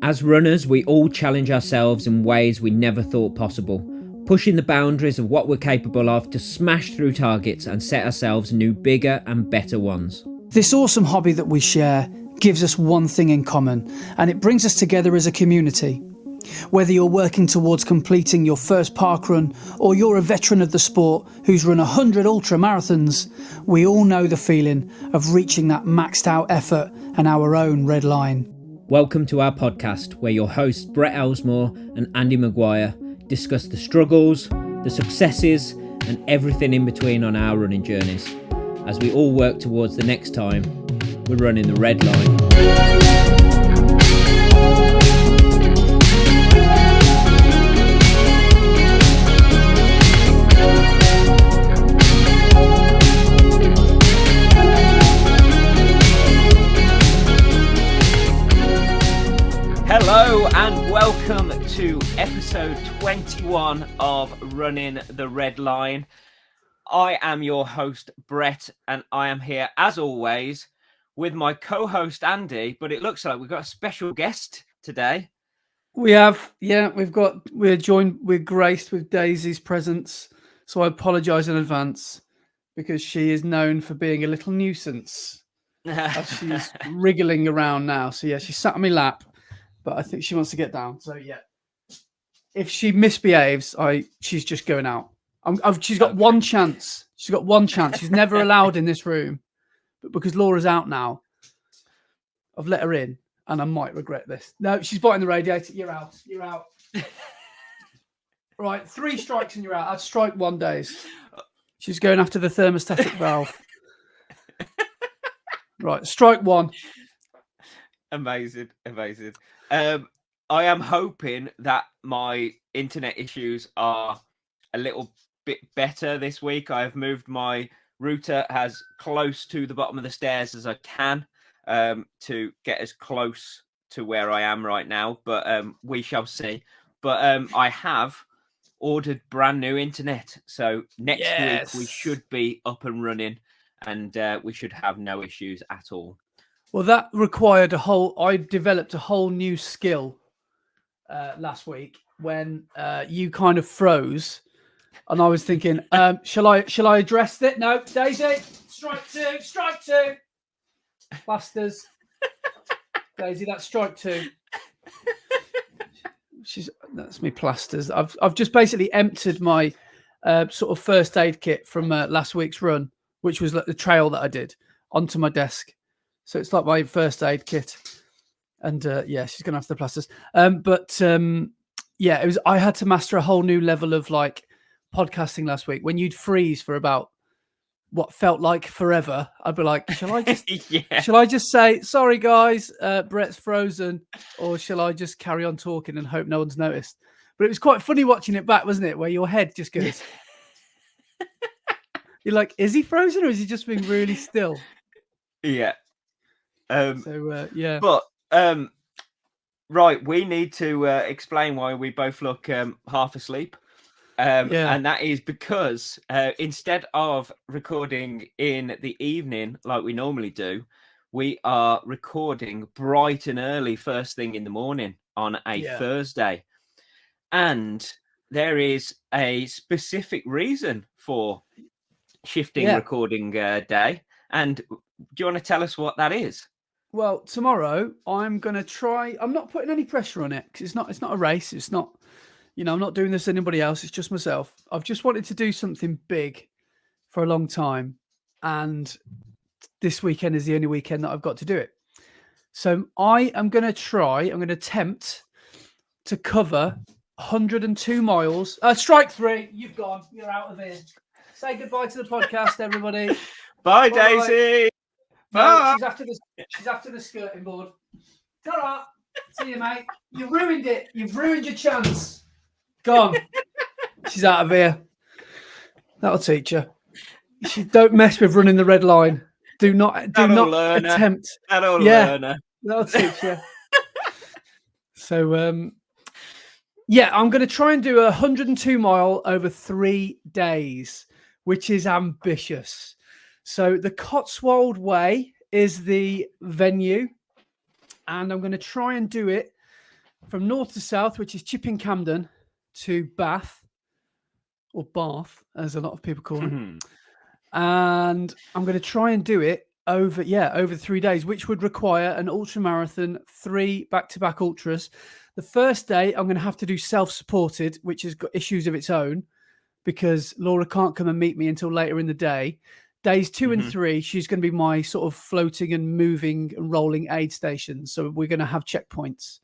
As runners, we all challenge ourselves in ways we never thought possible, pushing the boundaries of what we're capable of to smash through targets and set ourselves new, bigger and better ones. This awesome hobby that we share gives us one thing in common, and it brings us together as a community. Whether you're working towards completing your first parkrun or you're a veteran of the sport who's run 100 ultra marathons, we all know the feeling of reaching that maxed out effort and our own red line. Welcome to our podcast, where your hosts Brett Elsmore and Andy Maguire discuss the struggles, the successes and everything in between on our running journeys, as we all work towards the next time we're running the red line. Hello and welcome to episode 21 of Running the Red Line. I am your host, Brett, and I am here, as always, with my co-host, Andy, but it looks like we've got a special guest today. We're graced with Daisy's presence, so I apologise in advance because she is known for being a little nuisance as she's wriggling around now. So yeah, she sat on my lap, but I think she wants to get down. So yeah, if she misbehaves, she's just going out. She's got one chance. She's got one chance. She's never allowed in this room, but because Laura's out now, I've let her in, and I might regret this. No, she's biting the radiator. You're out. You're out. Right, 3 strikes and you're out. I'd strike 1 days. She's going after the thermostatic valve. Right, strike 1. Amazing. I am hoping that my internet issues are a little bit better this week. I have moved my router as close to the bottom of the stairs as I can to get as close to where I am right now, but we shall see. But I have ordered brand new internet, so next week we should be up and running, and we should have no issues at all. Well, that required I developed a whole new skill last week when you kind of froze, and I was thinking, shall I address it? No, Daisy, strike 2, plasters. Daisy, that's strike 2. That's me plasters. I've just basically emptied my sort of first aid kit from last week's run, which was like the trail that I did, onto my desk. So it's like my first aid kit, and she's gonna have the plasters. It was. I had to master a whole new level of like podcasting last week. When you'd freeze for about what felt like forever, I'd be like, "Shall I just? Shall I just say sorry, guys? Brett's frozen, or shall I just carry on talking and hope no one's noticed?" But it was quite funny watching it back, wasn't it? Where your head just goes. You're like, "Is he frozen, or is he just being really still?" Yeah. But right, we need to explain why we both look half asleep. And that is because instead of recording in the evening like we normally do, we are recording bright and early first thing in the morning on a Thursday. And there is a specific reason for shifting recording day. And do you want to tell us what that is? Well, tomorrow I'm going to try. I'm not putting any pressure on it because it's not a race. It's not, I'm not doing this to anybody else. It's just myself. I've just wanted to do something big for a long time. And this weekend is the only weekend that I've got to do it. So I'm going to attempt to cover 102 miles. Strike 3. You've gone. You're out of here. Say goodbye to the podcast, everybody. Bye, Daisy. No, she's after the skirting board. Ta-ra! See you, mate. You ruined it. You've ruined your chance. Gone. She's out of here. That'll teach her. Don't mess with running the red line. Do not attempt. That'll learn her. That'll teach you. So, I'm going to try and do 102 mile over 3 days, which is ambitious. So the Cotswold Way is the venue, and I'm going to try and do it from north to south, which is Chipping Campden to Bath, or Bath, as a lot of people call it. And I'm going to try and do it over 3 days, which would require an ultra marathon, 3 back-to-back ultras. The first day I'm going to have to do self-supported, which has got issues of its own because Laura can't come and meet me until later in the day. Days 2 and 3, she's going to be my sort of floating and moving and rolling aid station. So we're going to have checkpoints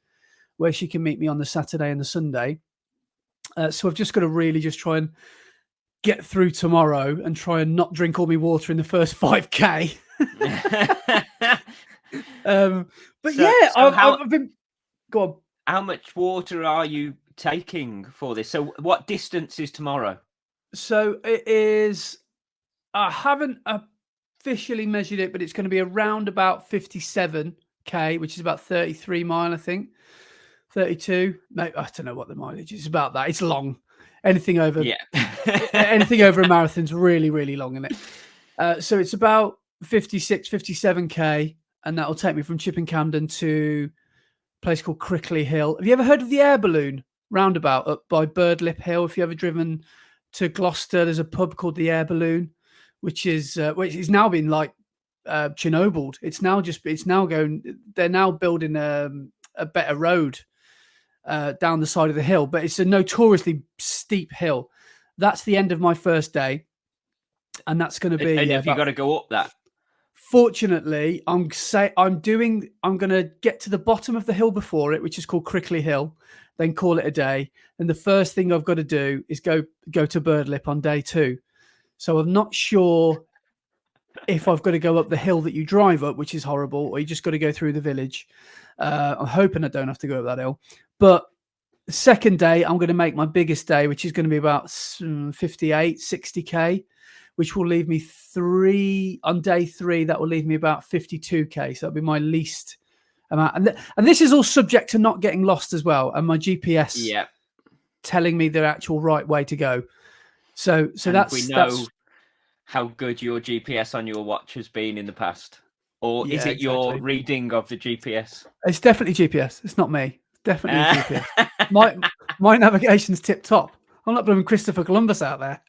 where she can meet me on the Saturday and the Sunday. So I've just got to really just try and get through tomorrow and try and not drink all my water in the first 5K. But So I've been. Go on. How much water are you taking for this? So what distance is tomorrow? So it is. I haven't officially measured it, but it's going to be around about 57K, which is about 33 mile, I think. 32. Maybe, I don't know what the mileage is. About that. It's long. Anything over anything over a marathon's really, really long, isn't it? So it's about 56, 57K, and that'll take me from Chipping Campden to a place called Crickley Hill. Have you ever heard of the air balloon roundabout up by Birdlip Hill? If you ever driven to Gloucester, there's a pub called the Air Balloon, which is now been like Chernobyl. It's now going. They're now building a better road down the side of the hill, but it's a notoriously steep hill. That's the end of my first day, and that's going to be. And have you got to go up that? Fortunately, I'm going to get to the bottom of the hill before it, which is called Crickley Hill, then call it a day. And the first thing I've got to do is go to Birdlip on day 2. So I'm not sure if I've got to go up the hill that you drive up, which is horrible, or you just got to go through the village. I'm hoping I don't have to go up that hill. But the second day, I'm going to make my biggest day, which is going to be about 58, 60K, which will leave me on day 3. That will leave me about 52K. So that'll be my least amount. And this is all subject to not getting lost as well. And my GPS telling me the actual right way to go. So we know how good your GPS on your watch has been in the past. Or is it your reading of the GPS? It's definitely GPS. It's not me. It's definitely GPS. My navigation's tip top. I'm not blooming Christopher Columbus out there.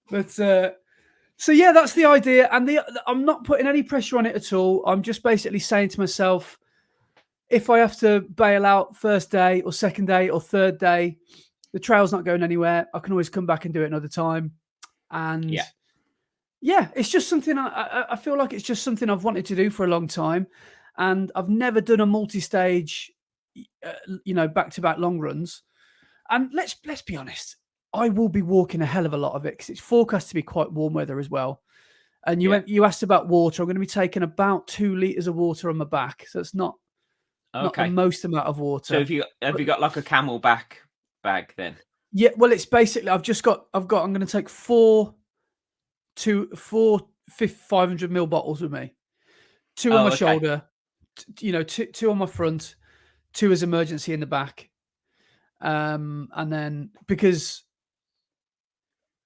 But so yeah, that's the idea. And I'm not putting any pressure on it at all. I'm just basically saying to myself, if I have to bail out first day or second day or third day, the trail's not going anywhere. I can always come back and do it another time. And yeah, it's just something I feel like it's just something I've wanted to do for a long time. And I've never done a multi-stage, back-to-back long runs. And let's be honest, I will be walking a hell of a lot of it because it's forecast to be quite warm weather as well. And you asked about water. I'm going to be taking about 2 liters of water on my back, so it's not the most amount of water. So have you got like a Camelback bag then? Yeah, well, it's basically I'm going to take 4 500 ml bottles with me, 2 on my shoulder, 2 on my front, 2 as emergency in the back. And then because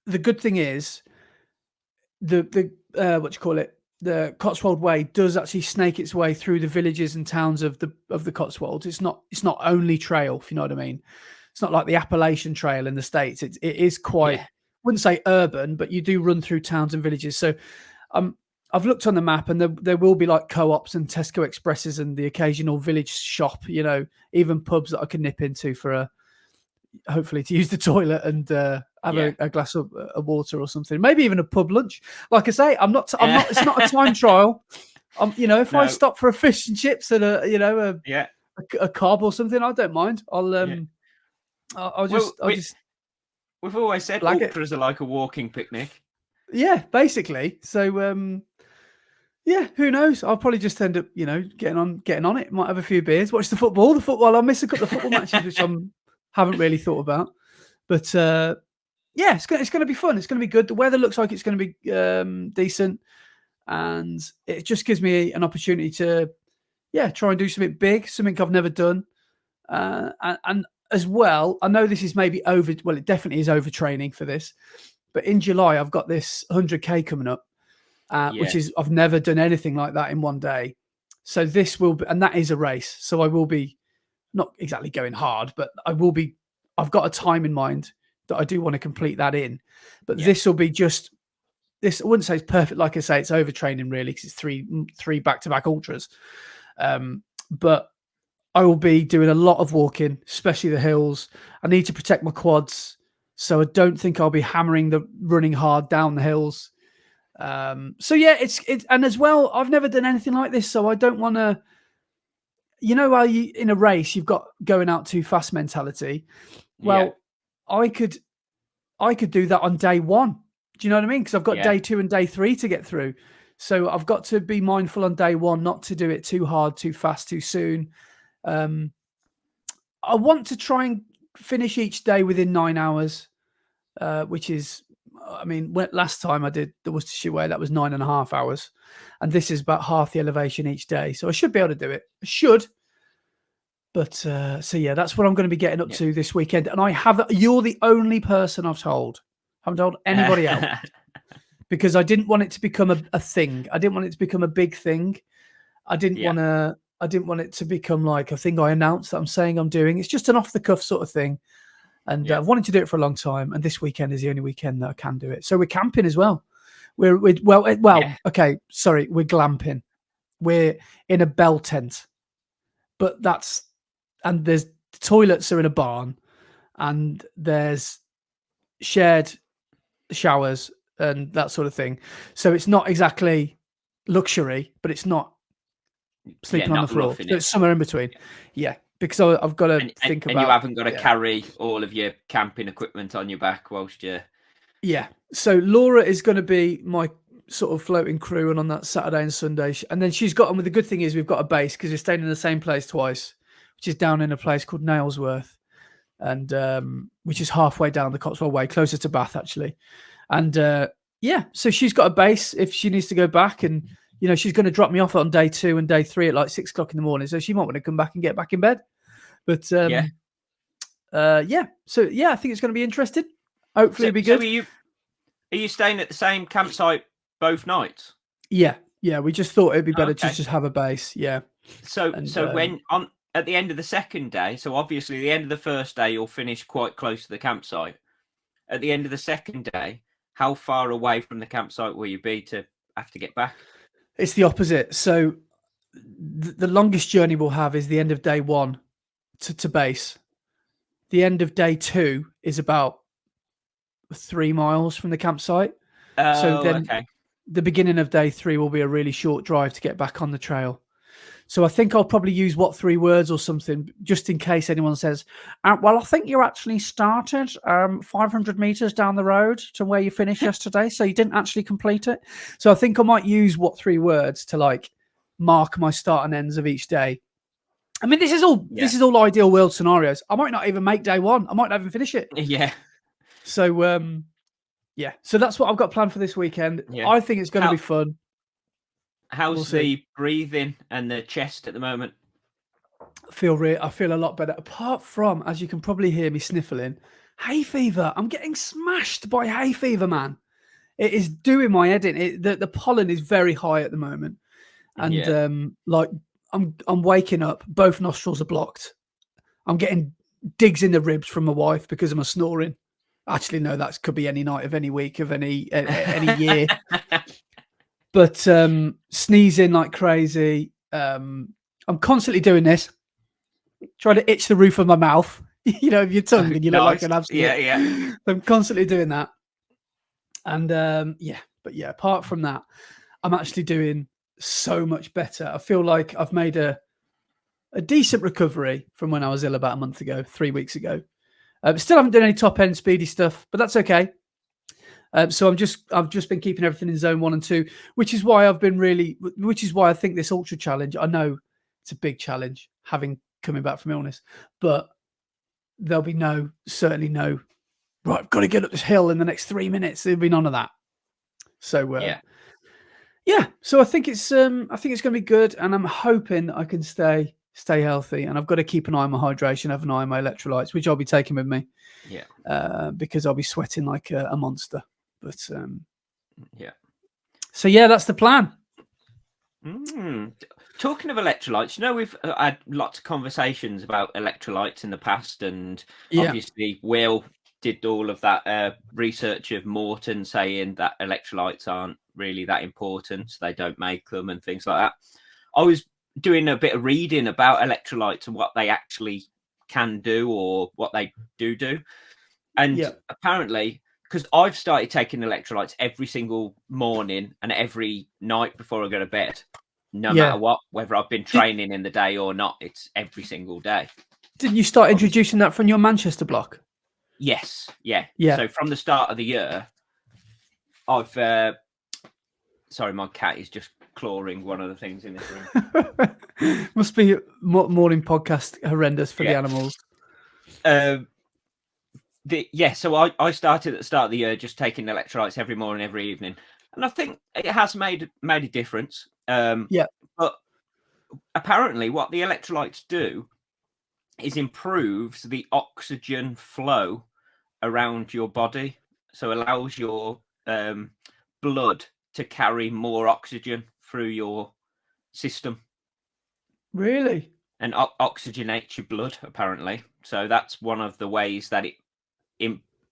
the good thing is the Cotswold Way does actually snake its way through the villages and towns of the Cotswolds. It's not only trail, if you know what I mean. It's not like the Appalachian Trail in the States. It is quite, wouldn't say urban, but you do run through towns and villages. So I've looked on the map, and there will be like co-ops and Tesco Expresses and the occasional village shop, even pubs that I can nip into for hopefully to use the toilet and have a glass of water or something. Maybe even a pub lunch. Like I say, I'm not. It's not a time trial. If I stop for a fish and chips and a carb or something, I don't mind. I'll just. We've always said ultras are like a walking picnic. Yeah, basically. So who knows? I'll probably just end up, getting on it. Might have a few beers, watch the football. I'll miss a couple of football matches, which haven't really thought about. But it's going to be fun. It's going to be good. The weather looks like it's going to be decent, and it just gives me an opportunity to try and do something big, something I've never done, and as well, I know this is maybe it definitely is overtraining for this, but in July I've got this 100K coming up, which is I've never done anything like that in one day. So this will be, and that is a race. So I will be not exactly going hard, but I've got a time in mind that I do want to complete that in. But this will be just this. I wouldn't say it's perfect. Like I say, it's overtraining really because it's three back-to-back ultras. But I will be doing a lot of walking, especially the hills. I need to protect my quads, so I don't think I'll be hammering the running hard down the hills. So yeah, it's and as well, I've never done anything like this, so I don't want to. You know, while you in a race, you've got going out too fast mentality. Well, I could do that on day one. Do you know what I mean? Because I've got day 2 and day 3 to get through. So I've got to be mindful on day one, not to do it too hard, too fast, too soon. I want to try and finish each day within 9 hours, which is, I mean, last time I did the Worcestershire Way, that was 9.5 hours. And this is about half the elevation each day. So I should be able to do it. I should. But so yeah, that's what I'm going to be getting up to this weekend. And you're the only person I've told. I haven't told anybody else because I didn't want it to become a thing. I didn't want it to become a big thing. I didn't want it to become like a thing I announced that I'm saying I'm doing. It's just an off the cuff sort of thing. And I've wanted to do it for a long time. And this weekend is the only weekend that I can do it. So we're camping as well. Okay, sorry, we're glamping. We're in a bell tent, but there's toilets are in a barn, and there's shared showers and that sort of thing. So it's not exactly luxury, but it's not sleeping on the floor. So it's somewhere in between. Yeah, because I've got to think about. And you haven't got to carry all of your camping equipment on your back whilst you're. Yeah. So Laura is going to be my sort of floating crew, and on that Saturday and Sunday, and then she's got. And the good thing is we've got a base because we're staying in the same place twice, which is down in a place called Nailsworth, and which is halfway down the Cotswold Way, closer to Bath actually. And so she's got a base if she needs to go back, and she's going to drop me off on day 2 and day 3 at like 6 o'clock in the morning, so she might want to come back and get back in bed. But so yeah, I think it's going to be interesting. Hopefully it'll be good. So are you staying at the same campsite both nights? Yeah, we just thought it'd be better to just have a base. Yeah. So when at the end of the second day, so obviously the end of the first day you'll finish quite close to the campsite. At the end of the second day, how far away from the campsite will you be to have to get back? It's the opposite. So the longest journey we'll have is the end of day 1 to base. The end of day 2 is about 3 miles from the campsite. So then the beginning of day 3 will be a really short drive to get back on the trail. So I think I'll probably use 3 words or something, just in case anyone says, well, I think you actually started 500 meters down the road to where you finished yesterday, so you didn't actually complete it. So I think I might use 3 words to like mark my start and ends of each day. I mean, this is all ideal world scenarios. I might not even make day 1. I might not even finish it. Yeah. So, so that's what I've got planned for this weekend. Yeah. I think it's going to be fun. How's the breathing and the chest at the moment? I feel a lot better. Apart from, as you can probably hear me sniffling, hay fever. I'm getting smashed by hay fever, man. It is doing my head in. The pollen is very high at the moment, and I'm waking up. Both nostrils are blocked. I'm getting digs in the ribs from my wife because of my snoring. Actually, no, that could be any night of any week of any year. But sneezing like crazy. I'm constantly doing this, trying to itch the roof of my mouth, of your tongue, and you look like an absolute. Yeah. I'm constantly doing that. And apart from that, I'm actually doing so much better. I feel like I've made a decent recovery from when I was ill about a month ago, 3 weeks ago. Still haven't done any top end speedy stuff, but that's okay. So I've just been keeping everything in zone 1 and 2, which is why I think this ultra challenge, I know it's a big challenge coming back from illness, but there'll be certainly no, right, I've got to get up this hill in the next 3 minutes. There'll be none of that. So, so I think it's going to be good, and I'm hoping I can stay healthy, and I've got to keep an eye on my hydration, have an eye on my electrolytes, which I'll be taking with me. Yeah. Because I'll be sweating like a monster. But yeah. So yeah, that's the plan. Talking of electrolytes, we've had lots of conversations about electrolytes in the past, and obviously Will did all of that research of Morton saying that electrolytes aren't really that important, so they don't make them and things like that. I was doing a bit of reading about electrolytes and what they actually can do or what they do. And apparently, because I've started taking electrolytes every single morning and every night before I go to bed, no matter what, whether I've been training in the day or not, it's every single day. Didn't you start introducing that from your Manchester block? Yes, yeah. So from the start of the year, I've... sorry, my cat is just clawing one of the things in this room. Must be morning podcast horrendous for the animals. So I started at the start of the year just taking electrolytes every morning, every evening, and I think it has made a difference. But apparently, what the electrolytes do is improves the oxygen flow around your body, so allows your blood to carry more oxygen through your system. Really? And oxygenates your blood, apparently. So that's one of the ways that it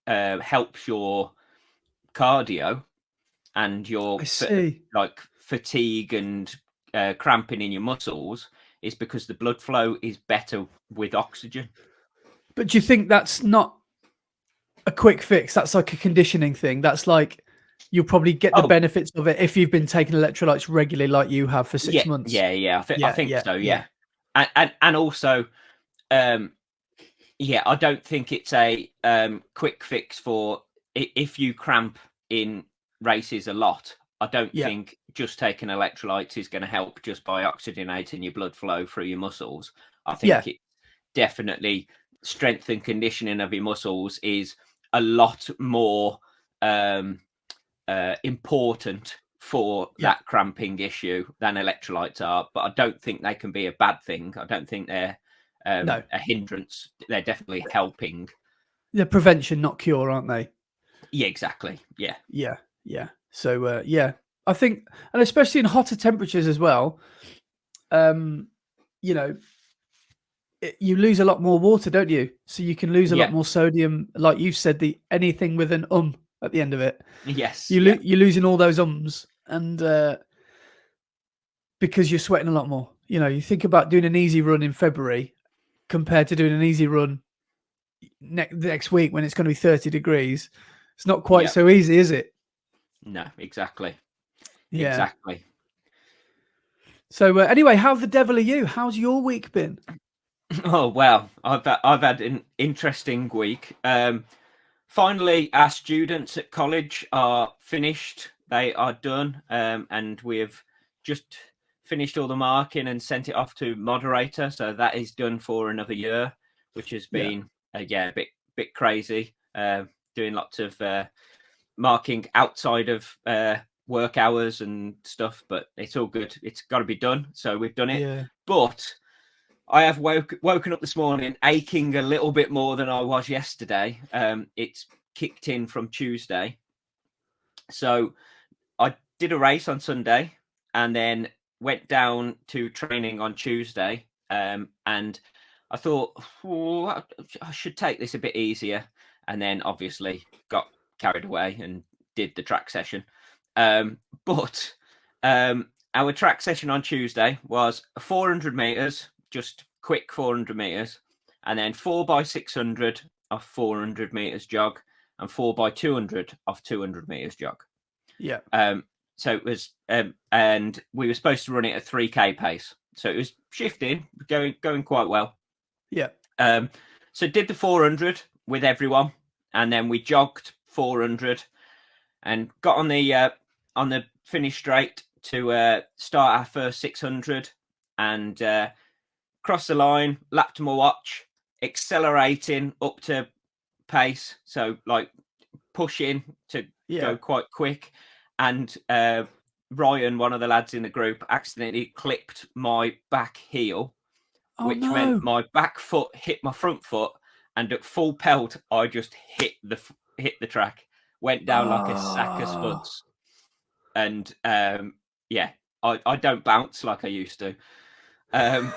helps your cardio and your like fatigue and cramping in your muscles, is because the blood flow is better with oxygen. But do you think that's not a quick fix? That's like a conditioning thing. That's like you'll probably get the benefits of it if you've been taking electrolytes regularly, like you have for 6 months. I think so. Yeah. And also, I don't think it's a quick fix for if you cramp in races a lot. I don't think just taking electrolytes is going to help just by oxygenating your blood flow through your muscles. I think it definitely strength and conditioning of your muscles is a lot more important for that cramping issue than electrolytes are. But I don't think they can be a bad thing. I don't think they're a hindrance. They're definitely helping. They're prevention, not cure, aren't they? Yeah, exactly. Yeah. So I think, and especially in hotter temperatures as well, you lose a lot more water, don't you? So you can lose a lot more sodium, like you said, anything with an at the end of it. Yes. You're losing all those and because you're sweating a lot more. You think about doing an easy run in February compared to doing an easy run next week when it's going to be 30 degrees. It's not quite so easy, is it? No, exactly. Exactly. So anyway, how the devil are you? How's your week been? Oh, well, I've had an interesting week. Finally, our students at college are finished. They are done, and we've just finished all the marking and sent it off to moderator. So that is done for another year, which has been a bit crazy. Doing lots of marking outside of work hours and stuff, but it's all good. It's got to be done, so we've done it. But I have woken up this morning aching a little bit more than I was yesterday. It's kicked in from Tuesday. So I did a race on Sunday and then went down to training on Tuesday. And I thought, I should take this a bit easier. And then obviously got carried away and did the track session. But our track session on Tuesday was 400 meters, just quick 400 meters, and then 4x600 of 400 meters jog, and 4x200 of 200 meters jog. So it was, and we were supposed to run it at 3K pace. So it was shifting, going quite well. So did the 400 with everyone, and then we jogged 400 and got on the finish straight to start our first 600 and crossed the line, lapped my watch, accelerating up to pace, so like pushing to go quite quick, and Ryan, one of the lads in the group, accidentally clipped my back heel, which meant my back foot hit my front foot, and at full pelt I just hit the track, went down like a sack of spuds. And I I don't bounce like I used to. Do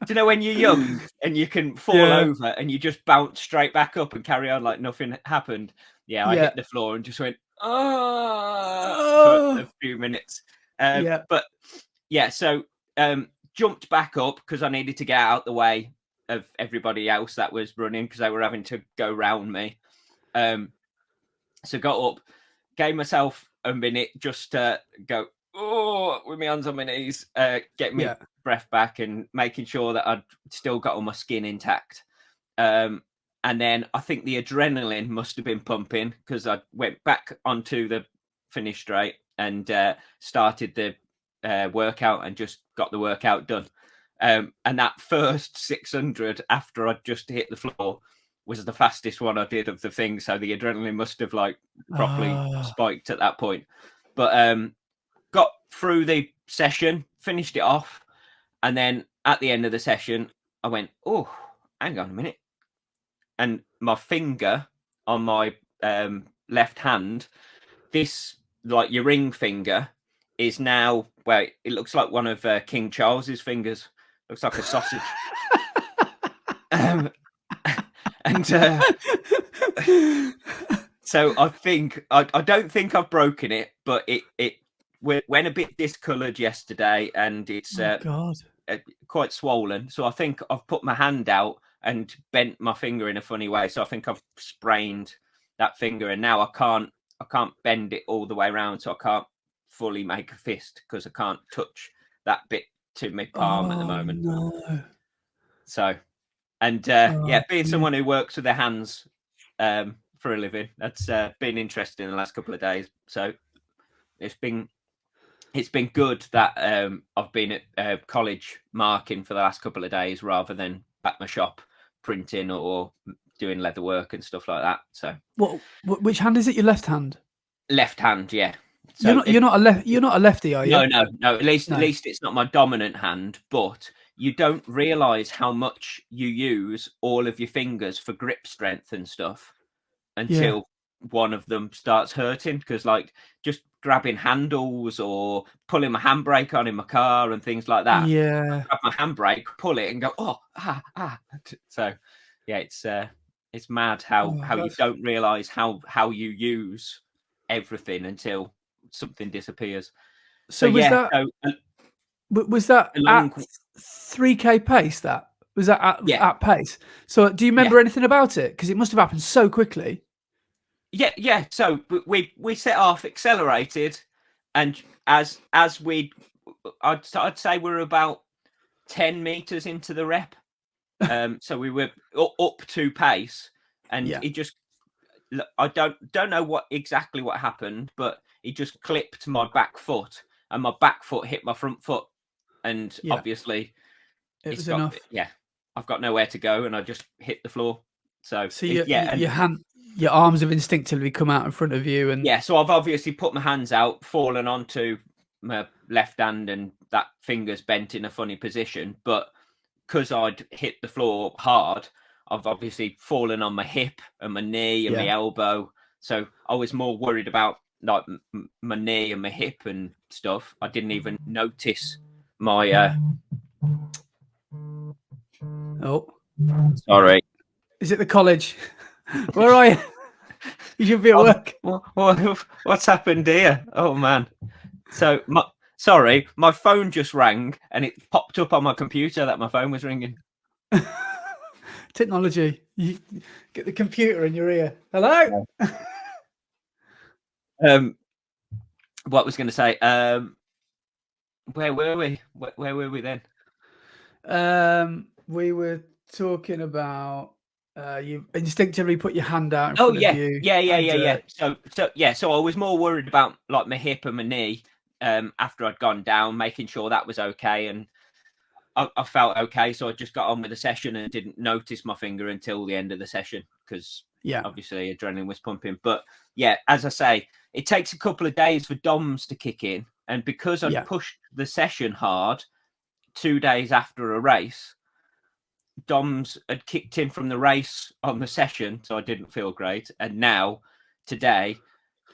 you know when you're young and you can fall over and you just bounce straight back up and carry on like nothing happened? Yeah, I hit the floor and just went for a few minutes. But yeah, so jumped back up because I needed to get out the way of everybody else that was running because they were having to go round me. So got up, gave myself a minute just to go with my hands on my knees, get my breath back and making sure that I'd still got all my skin intact. And then I think the adrenaline must have been pumping because I went back onto the finish straight and started the workout and just got the workout done. And that first 600 after I'd just hit the floor was the fastest one I did of the thing. So the adrenaline must have like properly spiked at that point. But got through the session, finished it off. And then at the end of the session, I went, oh, hang on a minute. And my finger on my left hand, this like your ring finger is now, well, it looks like one of King Charles's fingers. Looks like a sausage. And so I think I don't think I've broken it, but it went a bit discoloured yesterday, and it's quite swollen. So I think I've put my hand out and bent my finger in a funny way. So I think I've sprained that finger, and now I can't bend it all the way around, so I can't fully make a fist because I can't touch that bit to my palm at the moment. No. So, and being someone who works with their hands for a living, that's been interesting in the last couple of days. So it's been good that I've been at college marking for the last couple of days rather than at my shop printing or doing leather work and stuff like that. So, which hand is it? Your left hand? Left hand, yeah. So you're not a lefty, are you? No. At least it's not my dominant hand. But you don't realise how much you use all of your fingers for grip strength and stuff until one of them starts hurting. Because like just grabbing handles or pulling my handbrake on in my car and things like that. Yeah. I grab my handbrake, pull it, and go So yeah, it's mad how you don't realise how you use everything until something disappears. So was that at 3K pace? That was that at pace. So do you remember anything about it? Because it must have happened so quickly. Yeah. So we set off, accelerated, and as I'd say we're about 10 meters into the rep. So we were up to pace, and it just. I don't know what happened, but he just clipped my back foot, and my back foot hit my front foot, and obviously it was enough. I've got nowhere to go, and I just hit the floor. So your arms have instinctively come out in front of you, and so I've obviously put my hands out, fallen onto my left hand, and that finger's bent in a funny position. But because I'd hit the floor hard, I've obviously fallen on my hip and my knee and my elbow. So I was more worried about like my knee and my hip and stuff. I didn't even notice my. Sorry. Is it the college? Where are you? You should be at work. What's happened here? Oh man. So my phone just rang and it popped up on my computer that my phone was ringing. Technology. You get the computer in your ear. Hello. What was going to say? Where were we? Where were we then? We were talking about you instinctively put your hand out in front of you. Yeah. So I was more worried about like my hip and my knee after I'd gone down, making sure that was okay, and I felt okay. So I just got on with the session and didn't notice my finger until the end of the session because obviously adrenaline was pumping. But yeah, as I say, it takes a couple of days for DOMS to kick in, and because I pushed the session hard 2 days after a race, DOMS had kicked in from the race on the session, so I didn't feel great. And now, today,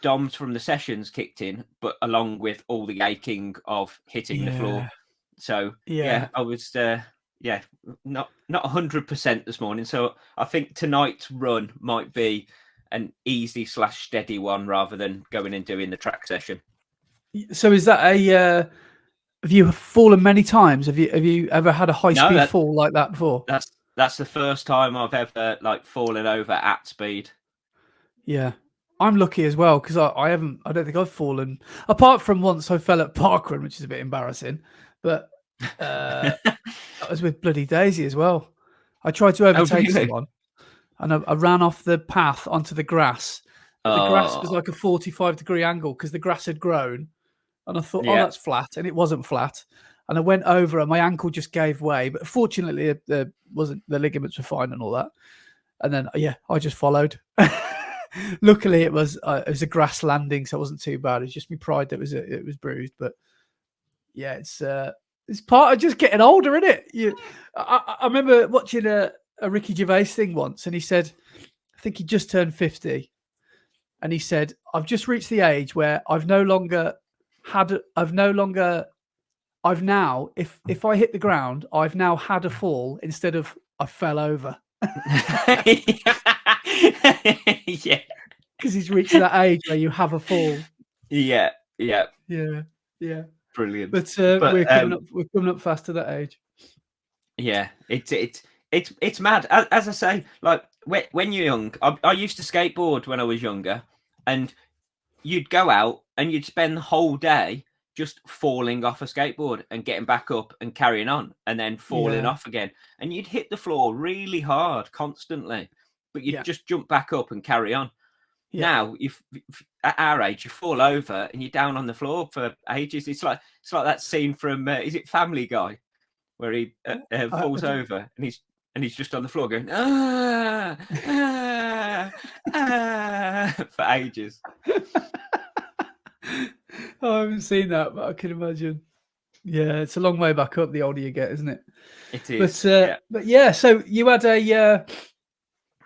DOMs from the sessions kicked in, but along with all the aching of hitting the floor. So Yeah. I was not 100% this morning. So I think tonight's run might be an easy / steady one rather than going and doing the track session. So is that a? Have you fallen many times? Have you ever had a high speed fall like that before? That's the first time I've ever fallen over at speed. Yeah, I'm lucky as well because I haven't. I don't think I've fallen apart from once I fell at parkrun, which is a bit embarrassing. But that was with bloody Daisy as well. I tried to overtake someone, and I ran off the path onto the grass. But the grass was like a 45-degree angle because the grass had grown, and I thought, oh, that's flat, and it wasn't flat. And I went over, and my ankle just gave way. But fortunately, the ligaments were fine and all that. And then I just followed. Luckily, it was a grass landing, so it wasn't too bad. It's just my pride that it was bruised. But yeah, it's part of just getting older, isn't it? I remember watching a Ricky Gervais thing once, and he said, I think he just turned 50, and he said, I've just reached the age where I've now, if I hit the ground, I've now had a fall instead of I fell over. Yeah, because he's reached that age where you have a fall. Yeah. Brilliant. But we're coming up fast to that age. Yeah, it's mad. As I say, like when you're young, I used to skateboard when I was younger, and you'd go out and you'd spend the whole day just falling off a skateboard and getting back up and carrying on, and then falling off again, and you'd hit the floor really hard constantly, but you'd just jump back up and carry on. Now, if at our age you fall over and you're down on the floor for ages, it's like that scene from is it Family Guy, where he falls over and he's just on the floor going for ages. I haven't seen that, but I can imagine. Yeah, it's a long way back up the older you get, isn't it? It is. But yeah, so you had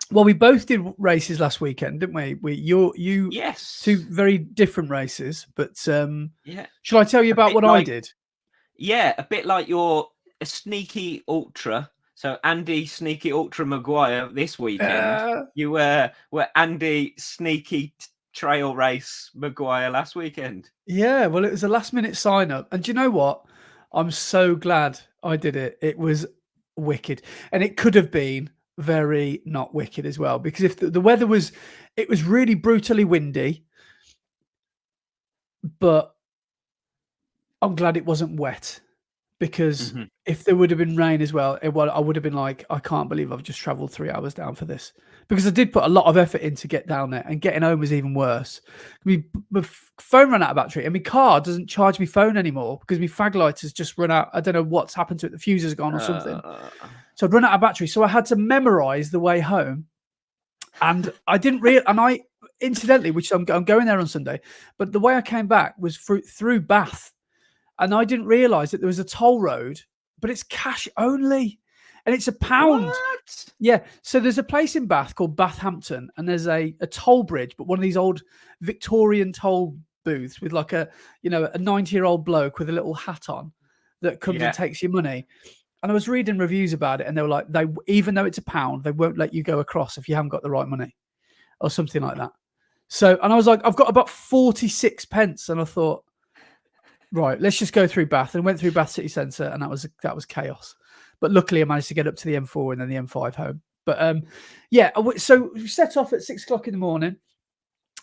well, we both did races last weekend, didn't we? Yes, 2 very different races, but yeah. Shall I tell you about what I did? Yeah, a bit like your sneaky ultra. So Andy Sneaky Ultra Maguire this weekend. You were Andy Sneaky Trail Race Maguire last weekend. Yeah, well, it was a last minute sign up, and do you know what? I'm so glad I did it. It was wicked, and it could have been very not wicked as well, because if the weather was, it was really brutally windy, but I'm glad it wasn't wet, because if there would have been rain as well, I would have been like, I can't believe I've just traveled 3 hours down for this, because I did put a lot of effort in to get down there, and getting home was even worse. My phone ran out of battery, and my car doesn't charge my phone anymore because my fag light has just run out. I don't know what's happened to it. The fuse has gone or something. So I'd run out of battery. So I had to memorize the way home. And I didn't and I, incidentally, which I'm going there on Sunday, but the way I came back was through Bath. And I didn't realize that there was a toll road, but it's cash only. And it's £1. What? Yeah. So there's a place in Bath called Bathampton, and there's a toll bridge, but one of these old Victorian toll booths with like a 90-year-old bloke with a little hat on that comes and takes your money. And I was reading reviews about it, and they were like, even though it's £1, they won't let you go across if you haven't got the right money or something like that. So, and I was like, I've got about 46 pence. And I thought, right, let's just go through Bath, and went through Bath City Centre, and that was chaos. But luckily I managed to get up to the M4 and then the M5 home. But so we set off at 6 o'clock in the morning.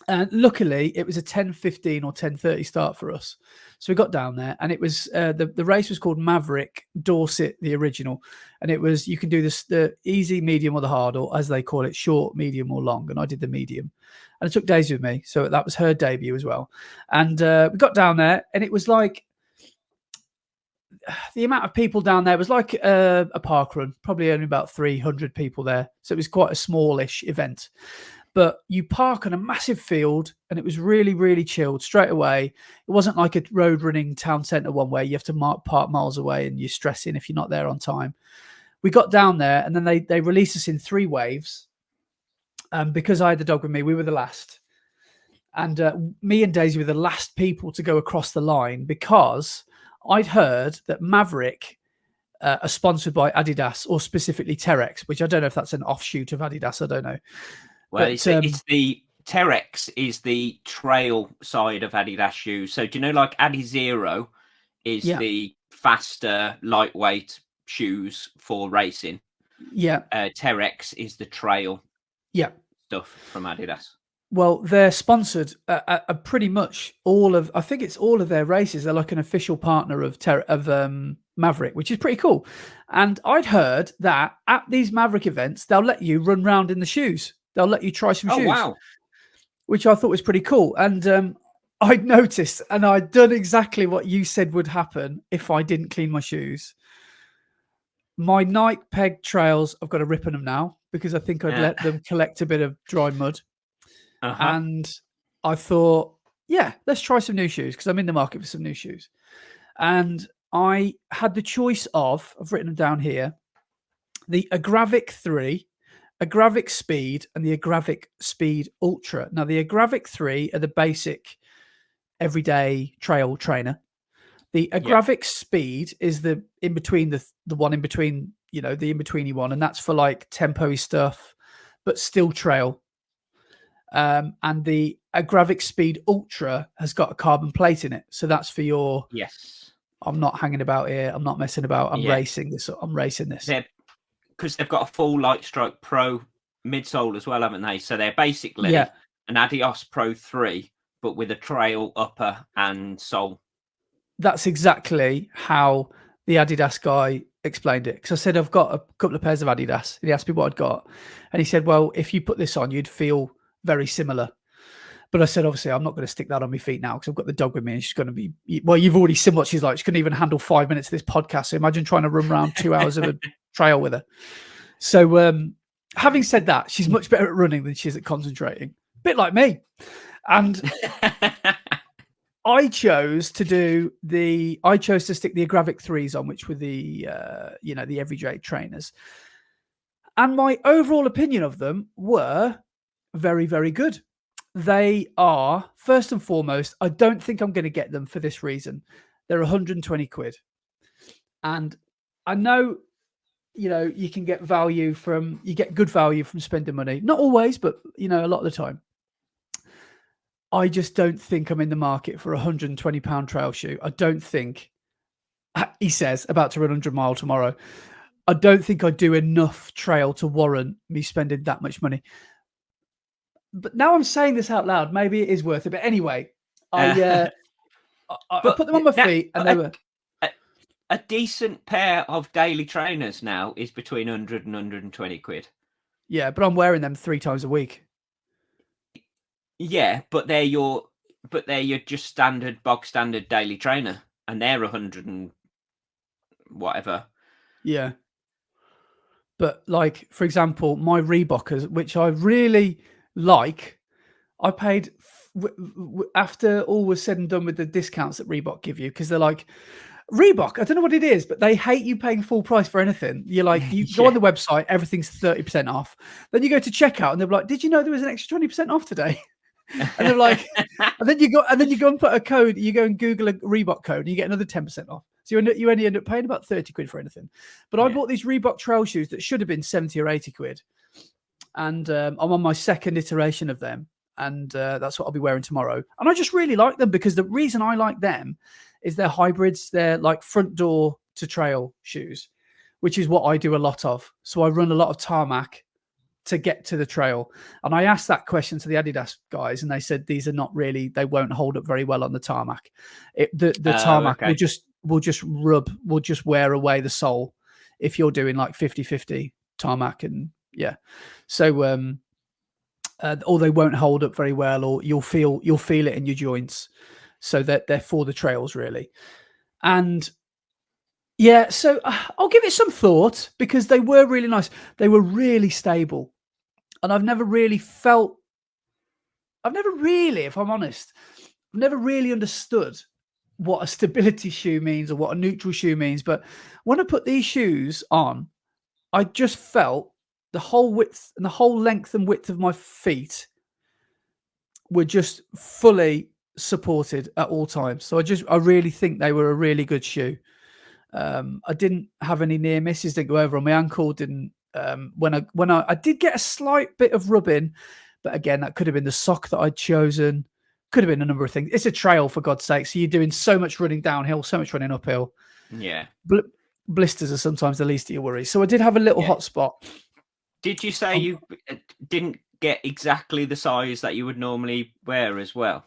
And luckily it was a 10:15 or 10:30 start for us. So we got down there, and it was the race was called Maverick Dorset, the original. And it was, you can do this, the easy, medium, or the hard, or as they call it, short, medium, or long. And I did the medium. And I took Daisy with me. So that was her debut as well. And we got down there, and it was like, the amount of people down there was like a park run, probably only about 300 people there. So it was quite a smallish event. But you park on a massive field, and it was really, really chilled straight away. It wasn't like a road running town centre one where you have to park miles away and you're stressing if you're not there on time. We got down there, and then they released us in 3 waves. Because I had the dog with me, we were the last. And me and Daisy were the last people to go across the line because I'd heard that Maverick are sponsored by Adidas, or specifically Terex, which I don't know if that's an offshoot of Adidas. I don't know. Well, But it's the Terex is the trail side of Adidas shoes. So do you know, like Adizero is Yeah. the faster, lightweight shoes for racing. Yeah. Terex is the trail Yeah. stuff from Adidas. Well, they're sponsored pretty much all of, I think it's all of their races. They're like an official partner of Maverick, which is pretty cool. And I'd heard that at these Maverick events, they'll let you run around in the shoes. They'll let you try some shoes. Wow. Which I thought was pretty cool. And I'd noticed, and I'd done exactly what you said would happen if I didn't clean my shoes. My Nike peg trails, I've got a rip in them now because I think I'd let them collect a bit of dry mud. And I thought, yeah, let's try some new shoes because I'm in the market for some new shoes. And I had the choice of, I've written them down here, the Agravic 3, Agravic Speed, and the Agravic Speed Ultra. Now, the Agravic 3 are the basic everyday trail trainer. The Agravic Speed is the in between, the one in between, you know, the in-betweeny one, and that's for like tempo-y stuff, but still trail. And the Agravic Speed Ultra has got a carbon plate in it, so that's for your. Yes. I'm not hanging about here. I'm not messing about. I'm racing this. I'm racing this. Because they've got a full Light Strike Pro midsole as well, haven't they? So they're basically an Adios Pro 3, but with a trail upper and sole. That's exactly how the Adidas guy explained it. Because I said, I've got a couple of pairs of Adidas. And he asked me what I'd got. And he said, well, if you put this on, you'd feel very similar. But I said, obviously, I'm not going to stick that on my feet now because I've got the dog with me and she's going to be, well, you've already seen what she's like. She couldn't even handle 5 minutes of this podcast. So imagine trying to run around 2 hours of a trail with her. So having said that, she's much better at running than she is at concentrating. A bit like me. And I chose to stick the Agravic 3s on, which were the, the everyday trainers. And my overall opinion of them were very, very good. They are, first and foremost, I don't think I'm going to get them for this reason. They're 120 quid. And I know, you can get good value from spending money. Not always, but, a lot of the time. I just don't think I'm in the market for a £120 trail shoe. I don't think, he says, about to run 100 mile tomorrow. I don't think I do enough trail to warrant me spending that much money. But now I'm saying this out loud, maybe it is worth it. But anyway, I put them on my feet, and they were a decent pair of daily trainers now is between 100 and 120 quid. Yeah, but I'm wearing them 3 times a week. Yeah, but they're your just bog standard daily trainer, and they're 100 and whatever. Yeah. But like, for example, my Reeboks, which I really like, I paid after all was said and done with the discounts that Reebok give you, because they're like, Reebok, I don't know what it is, but they hate you paying full price for anything. You're like, you go on the website, everything's 30% off. Then you go to checkout and they're like, did you know there was an extra 20% off today? And they're like, and then you go and put a code, you go and Google a Reebok code and you get another 10% off. So you only end up paying about 30 quid for anything. But I bought these Reebok trail shoes that should have been 70 or 80 quid. And I'm on my second iteration of them. And that's what I'll be wearing tomorrow. And I just really like them because the reason I like them is they're hybrids. They're like front door to trail shoes, which is what I do a lot of. So I run a lot of tarmac to get to the trail. And I asked that question to the Adidas guys and they said, these are not really, they won't hold up very well on the tarmac. The tarmac will just wear away the sole if you're doing like 50-50 tarmac. And so, or they won't hold up very well, or you'll feel it in your joints. So that they're for the trails really. And so I'll give it some thought because they were really nice. They were really stable. And I've never really, if I'm honest, I've never really understood what a stability shoe means or what a neutral shoe means. But when I put these shoes on, I just felt the whole width and the whole length and width of my feet were just fully supported at all times. So I really think they were a really good shoe. I didn't have any near misses. Didn't go over on my ankle. Didn't when I did get a slight bit of rubbing, but again, that could have been the sock that I'd chosen. Could have been a number of things. It's a trail, for God's sake. So you're doing so much running downhill, so much running uphill. Yeah. Blisters are sometimes the least of your worries. So I did have a little hot spot. Did you say you didn't get exactly the size that you would normally wear as well?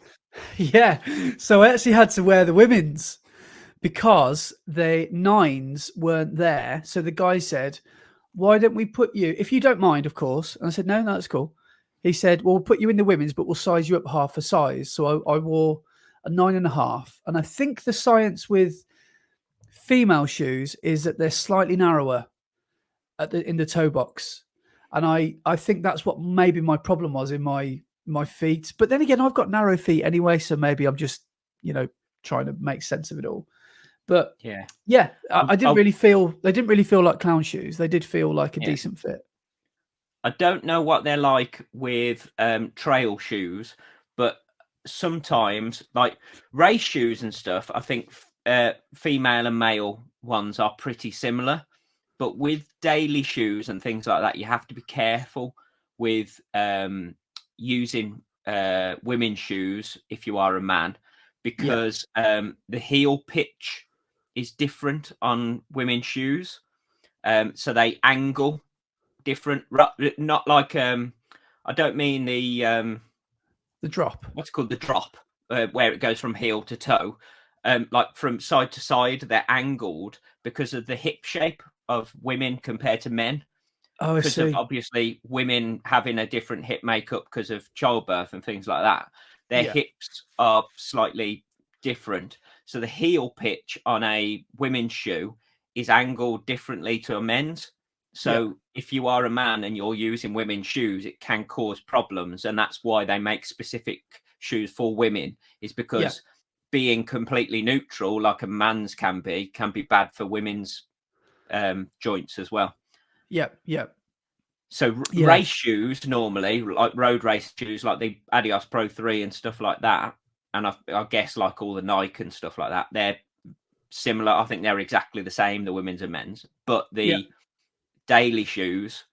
Yeah. So I actually had to wear the women's because the 9s weren't there. So the guy said, why don't we put you, if you don't mind, of course. And I said, no, that's cool. He said, well, we'll put you in the women's, but we'll size you up half a size. So I wore a 9.5. And I think the science with female shoes is that they're slightly narrower in the toe box. And I think that's what maybe my problem was in my feet. But then again, I've got narrow feet anyway. So maybe I'm just, trying to make sense of it all. But yeah, I didn't really feel, they didn't really feel like clown shoes. They did feel like a decent fit. I don't know what they're like with trail shoes, but sometimes like race shoes and stuff, I think female and male ones are pretty similar. But with daily shoes and things like that, you have to be careful with using women's shoes if you are a man, because the heel pitch is different on women's shoes. So they angle different, not like I don't mean the drop. What's called the drop, where it goes from heel to toe. Like from side to side, they're angled because of the hip shape of women compared to men. Oh, I see. Because of obviously women having a different hip makeup because of childbirth and things like that. Their hips are slightly different. So the heel pitch on a women's shoe is angled differently to a men's. So if you are a man and you're using women's shoes, it can cause problems. And that's why they make specific shoes for women, is because being completely neutral, like a man's can be bad for women's joints as well. So race shoes normally, like road race shoes, like the Adidas Pro 3 and stuff like that, and I guess like all the Nike and stuff like that, they're similar. I think they're exactly the same, the women's and men's. But the daily shoes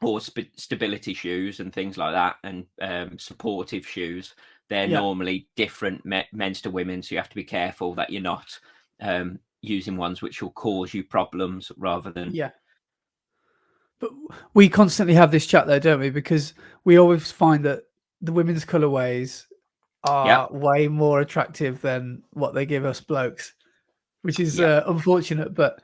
or stability shoes and things like that, and supportive shoes, they're normally different men's to women. So you have to be careful that you're not using ones which will cause you problems rather than But we constantly have this chat though, don't we? Because we always find that the women's colorways are way more attractive than what they give us blokes, which is unfortunate. But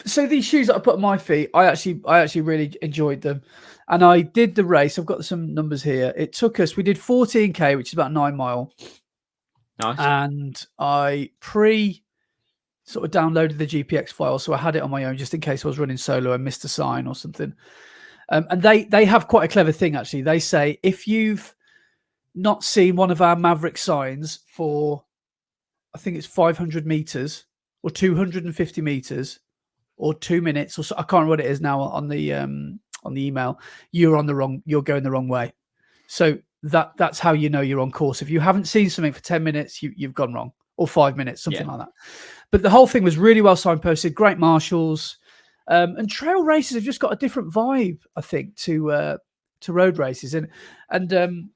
so these shoes that I put on my feet, I actually really enjoyed them, and I did the race. I've got some numbers here. It took us, we did 14k, which is about 9 mile. Nice. And I sort of downloaded the GPX file, so I had it on my own just in case I was running solo and missed a sign or something. And they have quite a clever thing, actually. They say if you've not seen one of our Maverick signs for, I think it's 500 meters or 250 meters or 2 minutes, or so, I can't remember what it is now on the email, you're going the wrong way. So that's how you know you're on course. If you haven't seen something for 10 minutes, you've gone wrong, or 5 minutes, something like that. But the whole thing was really well signposted, great marshals. And trail races have just got a different vibe, I think, to road races. And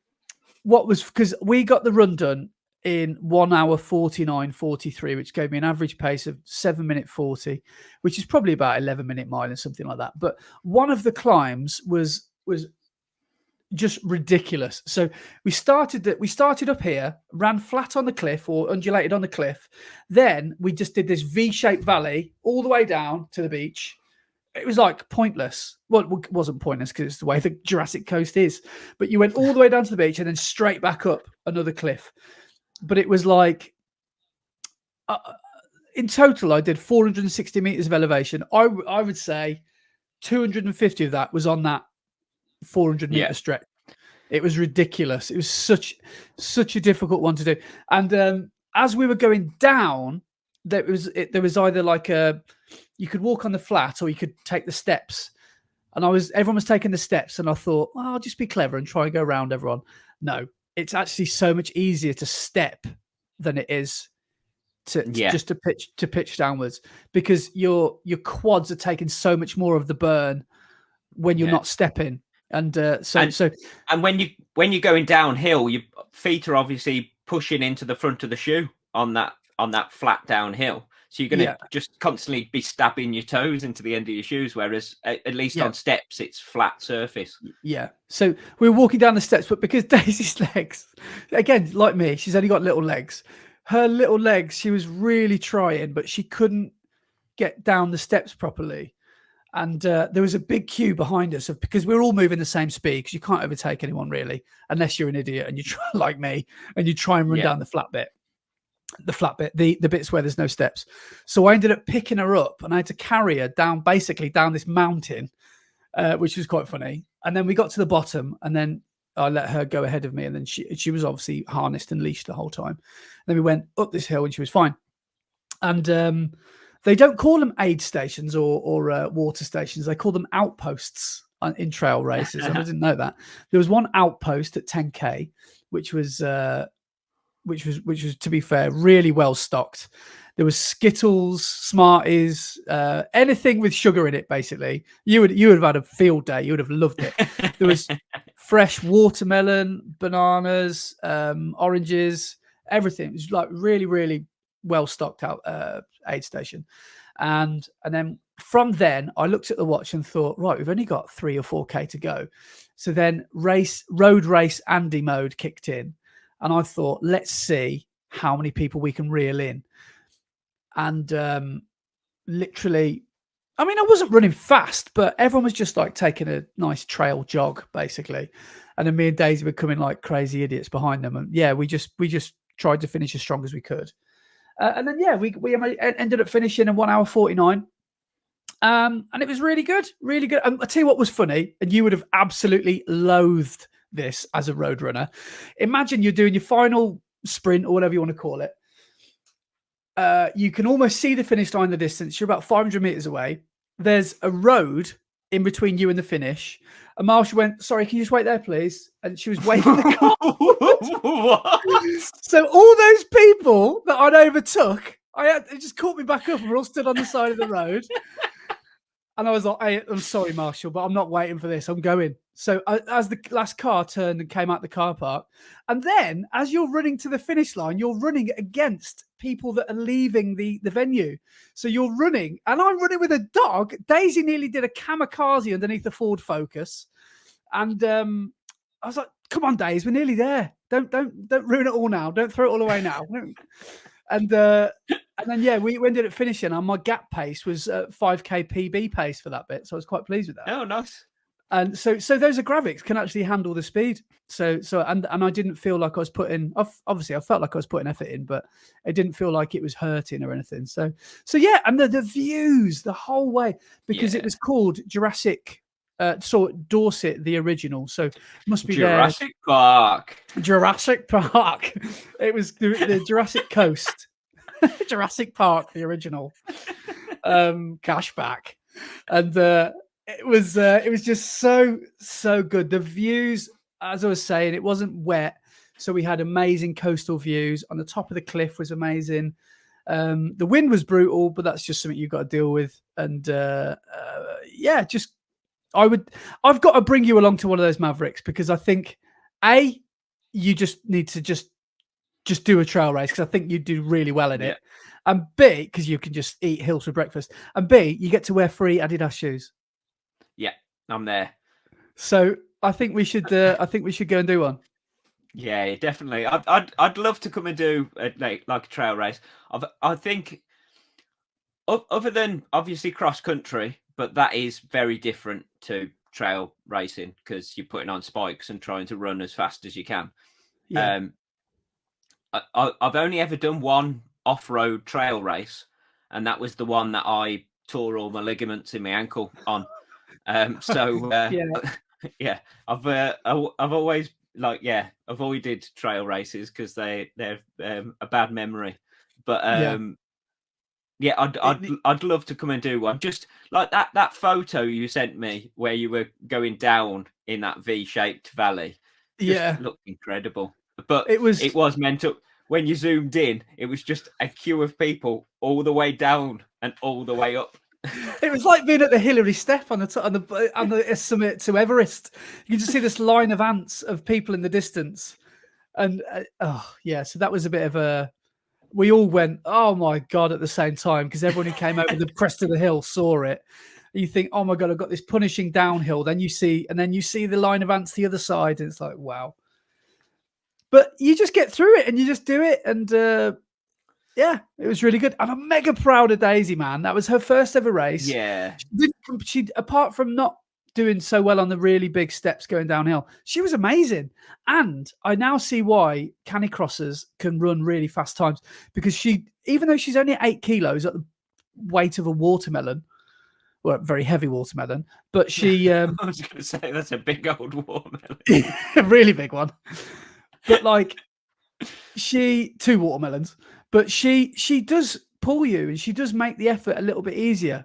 what was, because we got the run done in 1 hour 49:43, which gave me an average pace of 7:40, which is probably about 11-minute mile and something like that. But one of the climbs was just ridiculous. So we started up here, ran flat on the cliff or undulated on the cliff. Then we just did this V-shaped valley all the way down to the beach. It was like pointless. Well, it wasn't pointless because it's the way the Jurassic Coast is. But you went all the way down to the beach and then straight back up another cliff. But it was like, in total, I did 460 meters of elevation. I would say 250 of that was on that 400 meter stretch. It was ridiculous. It was such a difficult one to do. And as we were going down, there was either like you could walk on the flat or you could take the steps. And everyone was taking the steps, and I thought, well, I'll just be clever and try and go around everyone. No, it's actually so much easier to step than it is to just to pitch downwards, because your quads are taking so much more of the burn when you're not stepping. And and when you're going downhill, your feet are obviously pushing into the front of the shoe on that flat downhill. So you're going to just constantly be stabbing your toes into the end of your shoes, whereas at least on steps, it's flat surface. Yeah. So we were walking down the steps, but because Daisy's legs, again, like me, she's only got little legs. Her little legs, she was really trying, but she couldn't get down the steps properly. And there was a big queue behind us because we were all moving the same speed, because you can't overtake anyone really, unless you're an idiot and you try, like me, and you try and run down the flat bit. The bits where there's no steps. So I ended up picking her up, and I had to carry her down this mountain, which was quite funny. And then we got to the bottom, and then I let her go ahead of me, and then she was obviously harnessed and leashed the whole time. And then we went up this hill, and she was fine. And they don't call them aid stations or water stations. They call them outposts in trail races. And I didn't know that. There was one outpost at 10K, which was, to be fair, really well stocked. There was Skittles, Smarties, anything with sugar in it. Basically, you would have had a field day. You would have loved it. There was fresh watermelon, bananas, oranges, everything. It was like really, really well stocked out aid station. And then from then I looked at the watch and thought, right, we've only got 3 or 4K to go. So then road race Andy mode kicked in, and I thought, let's see how many people we can reel in. And literally, I mean, I wasn't running fast, but everyone was just like taking a nice trail jog basically. And then me and Daisy were coming like crazy idiots behind them. And yeah, we just tried to finish as strong as we could. And then, yeah, we ended up finishing in 1 hour 49. And it was really good, really good. I'll tell you what was funny, and you would have absolutely loathed this as a road runner. Imagine you're doing your final sprint, or whatever you want to call it. You can almost see the finish line in the distance. You're about 500 meters away. There's a road in between you and the finish. And Marsha went, sorry, can you just wait there, please? And she was waving the car. What? So all those people that I'd overtook, it just caught me back up, and we're all stood on the side of the road. And I was like, hey, I'm sorry, Marshall, but I'm not waiting for this. I'm going. So as the last car turned and came out the car park, and then as you're running to the finish line, you're running against people that are leaving the venue. So you're running, and I'm running with a dog. Daisy nearly did a kamikaze underneath the Ford Focus. And I was like, come on, Daisy, we're nearly there. Don't ruin it all now. Don't throw it all away now. And then, yeah, we ended up finishing, and my gap pace was 5K PB pace for that bit. So I was quite pleased with that. Oh, nice. And so those Agravics can actually handle the speed. So I didn't feel like I was obviously I felt like I was putting effort in, but it didn't feel like it was hurting or anything. So yeah, and the views the whole way, because it was called Jurassic Dorset, the original. So it must be Jurassic Park. Jurassic Park. It was the Jurassic Coast. Jurassic Park, the original. Cashback. And it was just so good. The views, as I was saying, it wasn't wet, so we had amazing coastal views. On the top of the cliff was amazing. The wind was brutal, but that's just something you've got to deal with. And yeah, just I've got to bring you along to one of those Mavericks, because I think you just need to just do a trail race, because I think you do really well in it. And B, because you can just eat hills for breakfast. And B, you get to wear free Adidas shoes. Yeah, I'm there. So I think we should go and do one. Yeah, definitely. I'd love to come and do like a trail race. I think other than obviously cross country, but that is very different to trail racing, because you're putting on spikes and trying to run as fast as you can. Yeah. I've only ever done one off-road trail race, and that was the one that I tore all my ligaments in my ankle on. Yeah, I've always avoided trail races because they're a bad memory. But Yeah, I'd love to come and do one. Just like that photo you sent me where you were going down in that V-shaped valley. Just Yeah, looked incredible. But it was. it was meant to. When you zoomed in, it was just a queue of people all the way down and all the way up. It was like being at the Hillary Step on the summit to Everest. You can just see this line of ants of people in the distance, and so that was a bit of a. We all went, oh my god, at the same time, because everyone who came over the crest of the hill saw it. You think, oh my god, I've got this punishing downhill. Then you see the line of ants the other side, and it's like, wow. But you just get through it and you just do it, and yeah, it was really good. I'm mega proud of Daisy, man. That was her first ever race. Yeah. She apart from not doing so well on the really big steps going downhill, she was amazing. And I now see why canicrossers can run really fast times, because even though she's only 8 kilos at the weight of a watermelon, well, very heavy watermelon, but she I was going to say that's a big old watermelon. a really big one. But like 2 watermelons, but she does pull you, and she does make the effort a little bit easier.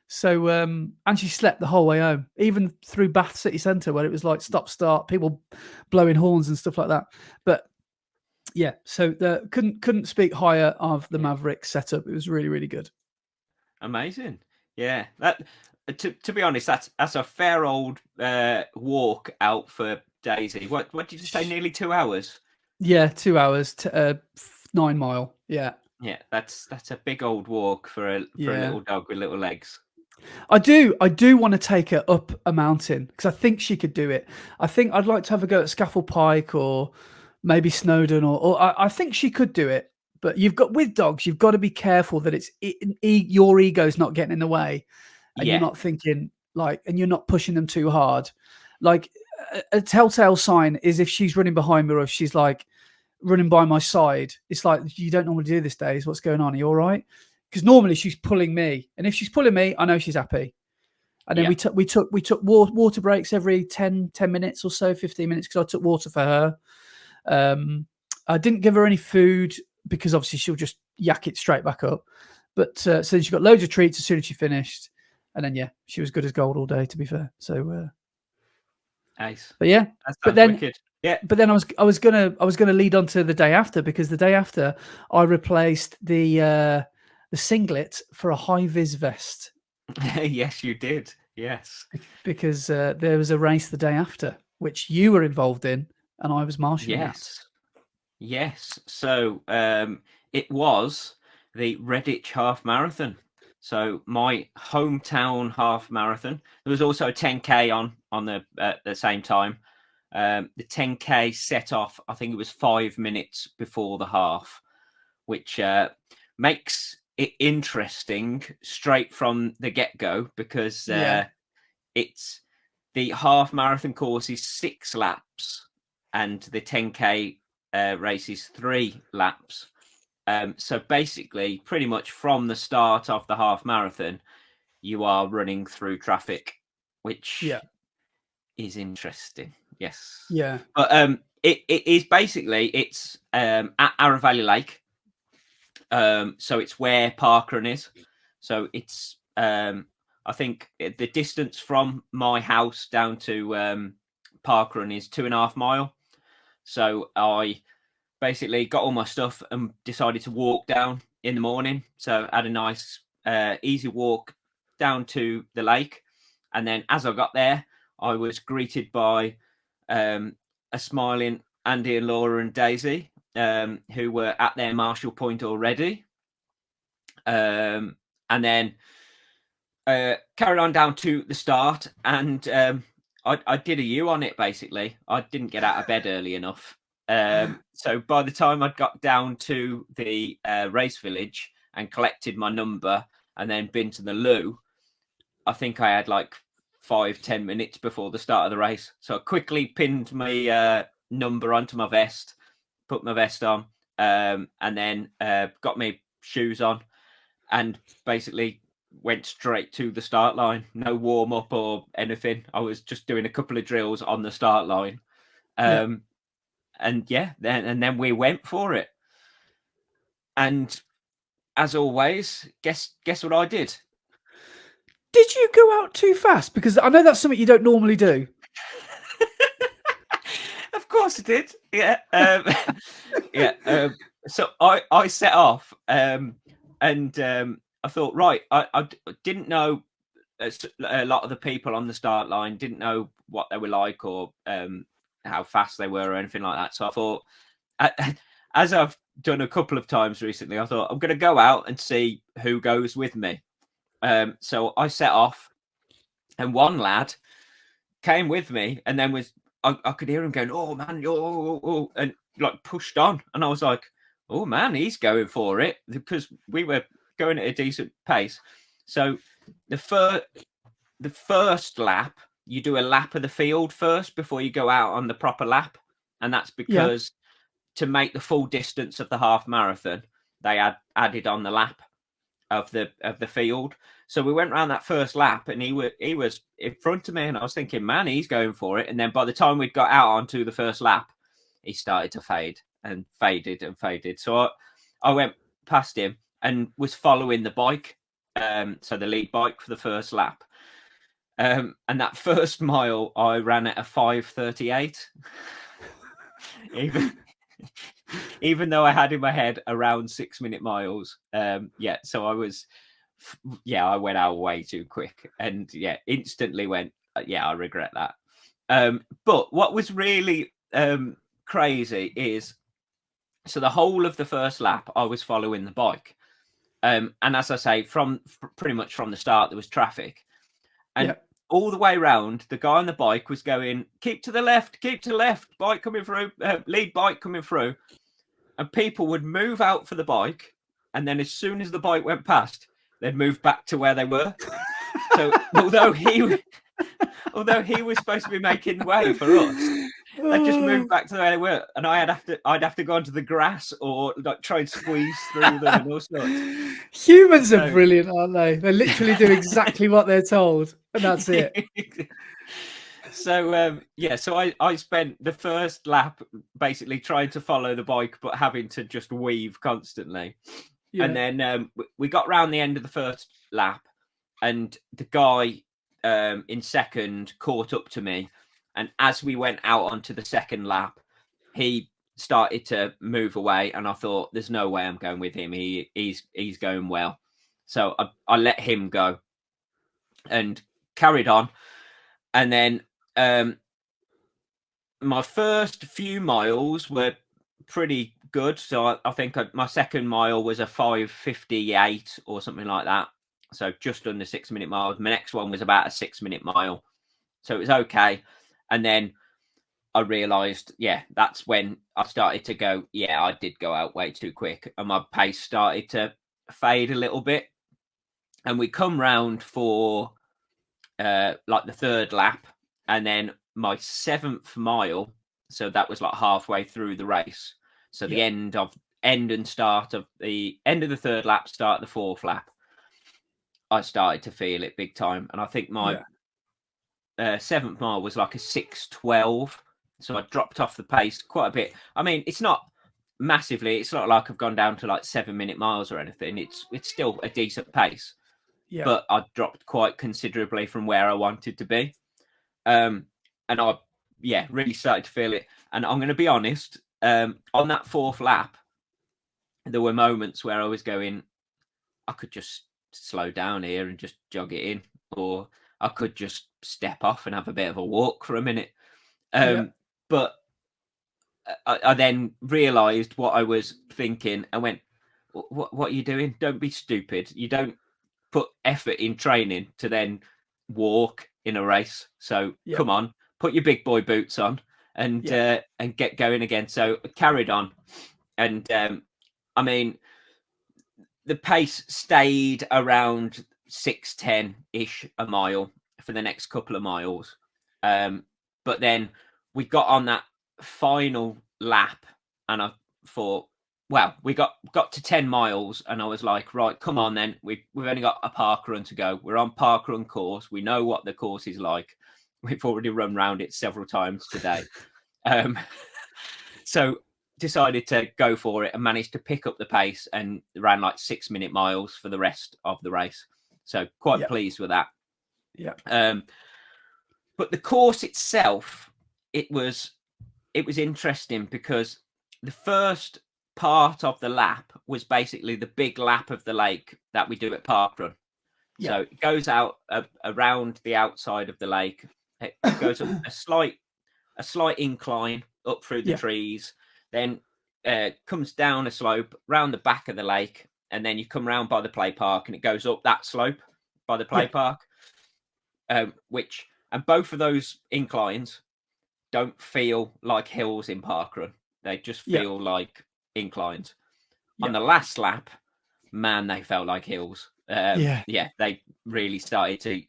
So and she slept the whole way home, even through Bath City Centre, where it was like stop start, people blowing horns and stuff like that. But yeah, so couldn't speak higher of the Maverick setup. It was really, really good. Amazing. Yeah, that to be honest, that's a fair old walk out for Daisy. What did you say? Nearly 2 hours. Yeah, 2 hours to 9 mile. Yeah. Yeah, that's a big old walk for a little dog with little legs. I do want to take her up a mountain, because I think she could do it. I think I'd like to have a go at Scafell Pike or maybe Snowdon, or I think she could do it. But with dogs, you've got to be careful that your ego's not getting in the way, and you're not thinking and you're not pushing them too hard. Like a telltale sign is if she's running behind me, or if she's like running by my side. It's like, you don't normally do this, Days. What's going on? Are you all right? Because normally she's pulling me, and if she's pulling me, I know she's happy. And then we took water breaks every 10 minutes or so, 15 minutes, because I took water for her. I didn't give her any food, because obviously she'll just yak it straight back up. But so she got loads of treats as soon as she finished, and then she was good as gold all day, to be fair. So nice. But yeah, but then wicked. Yeah, but then I was gonna lead on to the day after, because the day after I replaced the singlet for a high vis vest. Yes, you did. Yes, because there was a race the day after, which you were involved in, and I was marshalling. Yes. So it was the Redditch half marathon. So my hometown half marathon. There was also a 10K on the at the same time. The 10K set off, I think it was 5 minutes before the half, which makes it interesting straight from the get-go, because it's the half marathon course is 6 laps and the 10K race is 3 laps. So basically, pretty much from the start of the half marathon, you are running through traffic, which is interesting. Yes. Yeah. But it is basically, it's at Arrow Valley Lake. So it's where Parkrun is. So it's I think the distance from my house down to Parkrun is 2.5 miles. So I basically got all my stuff and decided to walk down in the morning. So I had a nice easy walk down to the lake. And then as I got there, I was greeted by a smiling Andy and Laura and Daisy, who were at their Marshall Point already. And then carried on down to the start, and I did a U on it, basically. I didn't get out of bed early enough. So by the time I'd got down to the race village and collected my number and then been to the loo, I think I had like 5-10 minutes before the start of the race. So I quickly pinned my number onto my vest, put my vest on, and then got my shoes on, and basically went straight to the start line. No warm up or anything. I was just doing a couple of drills on the start line. And then we went for it. And as always, guess what I did? Did you go out too fast? Because I know that's something you don't normally do. Of course I did. Yeah. Yeah. So I set off, and I thought, right, I didn't know a lot of the people on the start line, didn't know what they were like or how fast they were or anything like that. So I thought, as I've done a couple of times recently, I thought I'm going to go out and see who goes with me. So I set off, and one lad came with me, and then I could hear him going, "Oh man, oh," and like pushed on, and I was like, "Oh man, he's going for it," because we were going at a decent pace. So the first lap, you do a lap of the field first before you go out on the proper lap, and that's because to make the full distance of the half marathon, they added on the lap of the field. So we went around that first lap, and he was in front of me, and I was thinking, man, he's going for it. And then by the time we'd got out onto the first lap, he started to fade and faded and faded. So I went past him and was following the bike, so the lead bike for the first lap. And that first mile, I ran at a 5:38. Even though I had in my head around 6-minute miles. So I went out way too quick, and instantly went, I regret that. But what was really crazy is, so the whole of the first lap, I was following the bike. And as I say, pretty much from the start, there was traffic. And all the way around, the guy on the bike was going, keep to the left, bike coming through, lead bike coming through. And people would move out for the bike. And then as soon as the bike went past, they'd move back to where they were. So although he was supposed to be making way for us, they just moved back to where they were. And I'd have to go onto the grass or like try and squeeze through them and all sorts. Humans are brilliant, aren't they? They literally do exactly what they're told, and that's it. So so I spent the first lap basically trying to follow the bike, but having to just weave constantly. And then we got round the end of the first lap, and the guy in second caught up to me. And as we went out onto the second lap, he started to move away, and I thought, there's no way I'm going with him. He's going well. So I let him go and carried on. And then my first few miles were pretty good. So I think my second mile was a 5:58 or something like that. So just under 6-minute miles. My next one was about a 6-minute mile. So it was okay. And then I realised, that's when I started to go, I did go out way too quick. And my pace started to fade a little bit. And we come round for like the third lap. And then my 7th mile, so that was like halfway through the race. So the end of the third lap, start the fourth lap, I started to feel it big time. And I think my 7th mile was like a 6:12. So I dropped off the pace quite a bit. I mean, it's not massively. It's not like I've gone down to like 7-minute miles or anything. It's still a decent pace. But I dropped quite considerably from where I wanted to be. And I, really started to feel it. And I'm going to be honest, on that fourth lap, there were moments where I was going, I could just slow down here and just jog it in, or I could just step off and have a bit of a walk for a minute. But I then realised what I was thinking and went, what are you doing? Don't be stupid. You don't put effort in training to then walk in a race. So come on, put your big boy boots on and get going again. So I carried on. And I mean, the pace stayed around 6:10-ish a mile for the next couple of miles. But then we got on that final lap and I thought, well, we got to 10 miles and I was like, right, come on then. We've only got a park run to go. We're on park run course. We know what the course is like. We've already run round it several times today. So decided to go for it and managed to pick up the pace and ran like 6-minute miles for the rest of the race. So quite pleased with that. Yeah. But the course itself, it was interesting because the first part of the lap was basically the big lap of the lake that we do at parkrun. Yeah. So it goes out around the outside of the lake. It goes up a slight incline up through the trees, then comes down a slope round the back of the lake, and then you come round by the play park, and it goes up that slope by the play park. And both of those inclines don't feel like hills in parkrun; they just feel like inclines. On the last lap, man, they felt like hills. They really started to,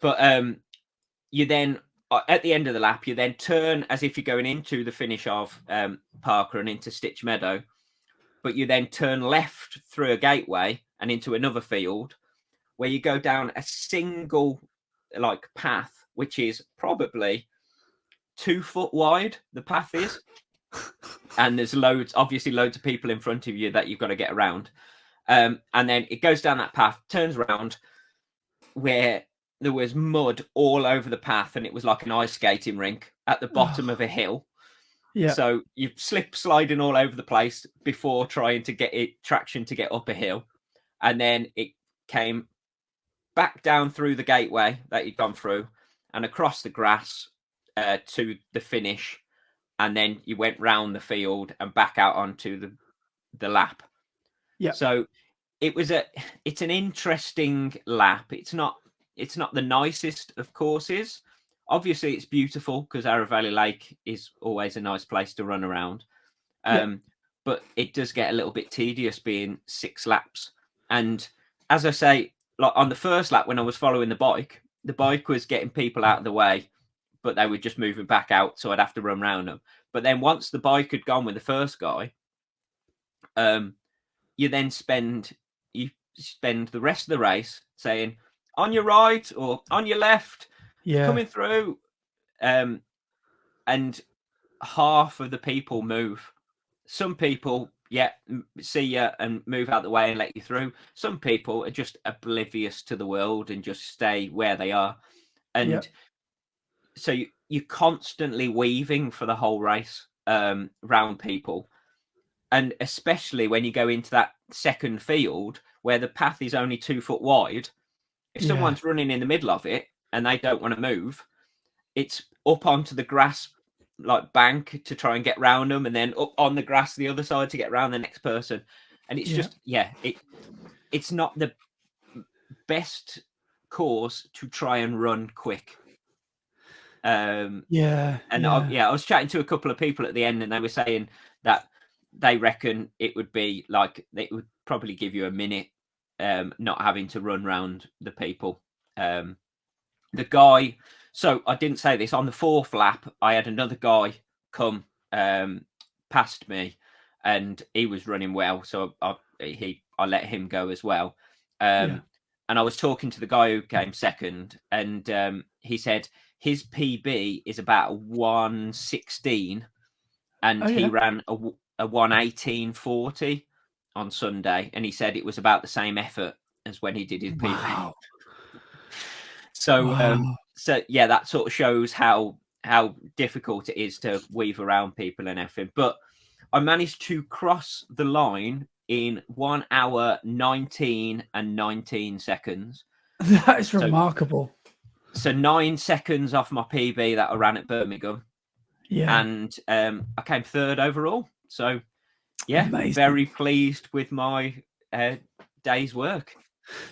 But you then, at the end of the lap, you then turn as if you're going into the finish of parkrun into Stitch Meadow, but you then turn left through a gateway and into another field where you go down a single like path, which is probably 2 foot wide. The path is. And there's obviously loads of people in front of you that you've got to get around. And then it goes down that path, turns around where there was mud all over the path, and it was like an ice skating rink at the bottom of a hill. Yeah. So you slip sliding all over the place before trying to get traction to get up a hill. And then it came back down through the gateway that you'd gone through and across the grass to the finish. And then you went round the field and back out onto the lap. Yeah. So it's an interesting lap. It's not the nicest of courses. Obviously, it's beautiful because Arrow Valley Lake is always a nice place to run around. But it does get a little bit tedious being 6 laps. And as I say, like on the first lap when I was following the bike was getting people out of the way, but they were just moving back out, so I'd have to run around them. But then once the bike had gone with the first guy, you then spend the rest of the race saying on your right or on your left, coming through, and half of the people move. Some people, see you and move out the way and let you through. Some people are just oblivious to the world and just stay where they are. And so you're constantly weaving for the whole race round people. And especially when you go into that second field where the path is only 2 foot wide, if someone's running in the middle of it and they don't want to move, it's up onto the grass like bank to try and get round them, and then up on the grass the other side to get around the next person. And it's just it's not the best course to try and run quick. I was chatting to a couple of people at the end, and they were saying that they reckon it would be like it would probably give you a minute, not having to run round the people. The guy. So I didn't say this on the 4th lap. I had another guy come past me, and he was running well, so I let him go as well. And I was talking to the guy who came second, and he said his PB is about 1:16, and he ran a 1:18:40 on Sunday, and he said it was about the same effort as when he did his PB. So that sort of shows how difficult it is to weave around people and everything. But I managed to cross the line in 1 hour 19 and 19 seconds. That is remarkable. So 9 seconds off my PB that I ran at Birmingham. And I came 3rd overall. So amazing. Very pleased with my day's work.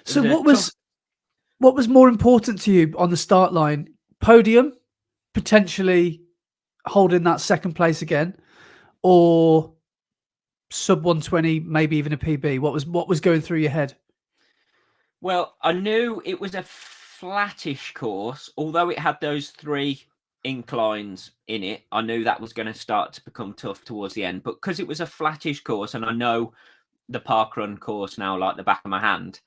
So what was more important to you on the start line? Podium, potentially holding that second place again, or sub 120, maybe even a PB? What was going through your head? Well, I knew it was a flattish course, although it had those 3 inclines in it. I knew that was going to start to become tough towards the end, but because it was a flattish course, and I know the parkrun course now like the back of my hand,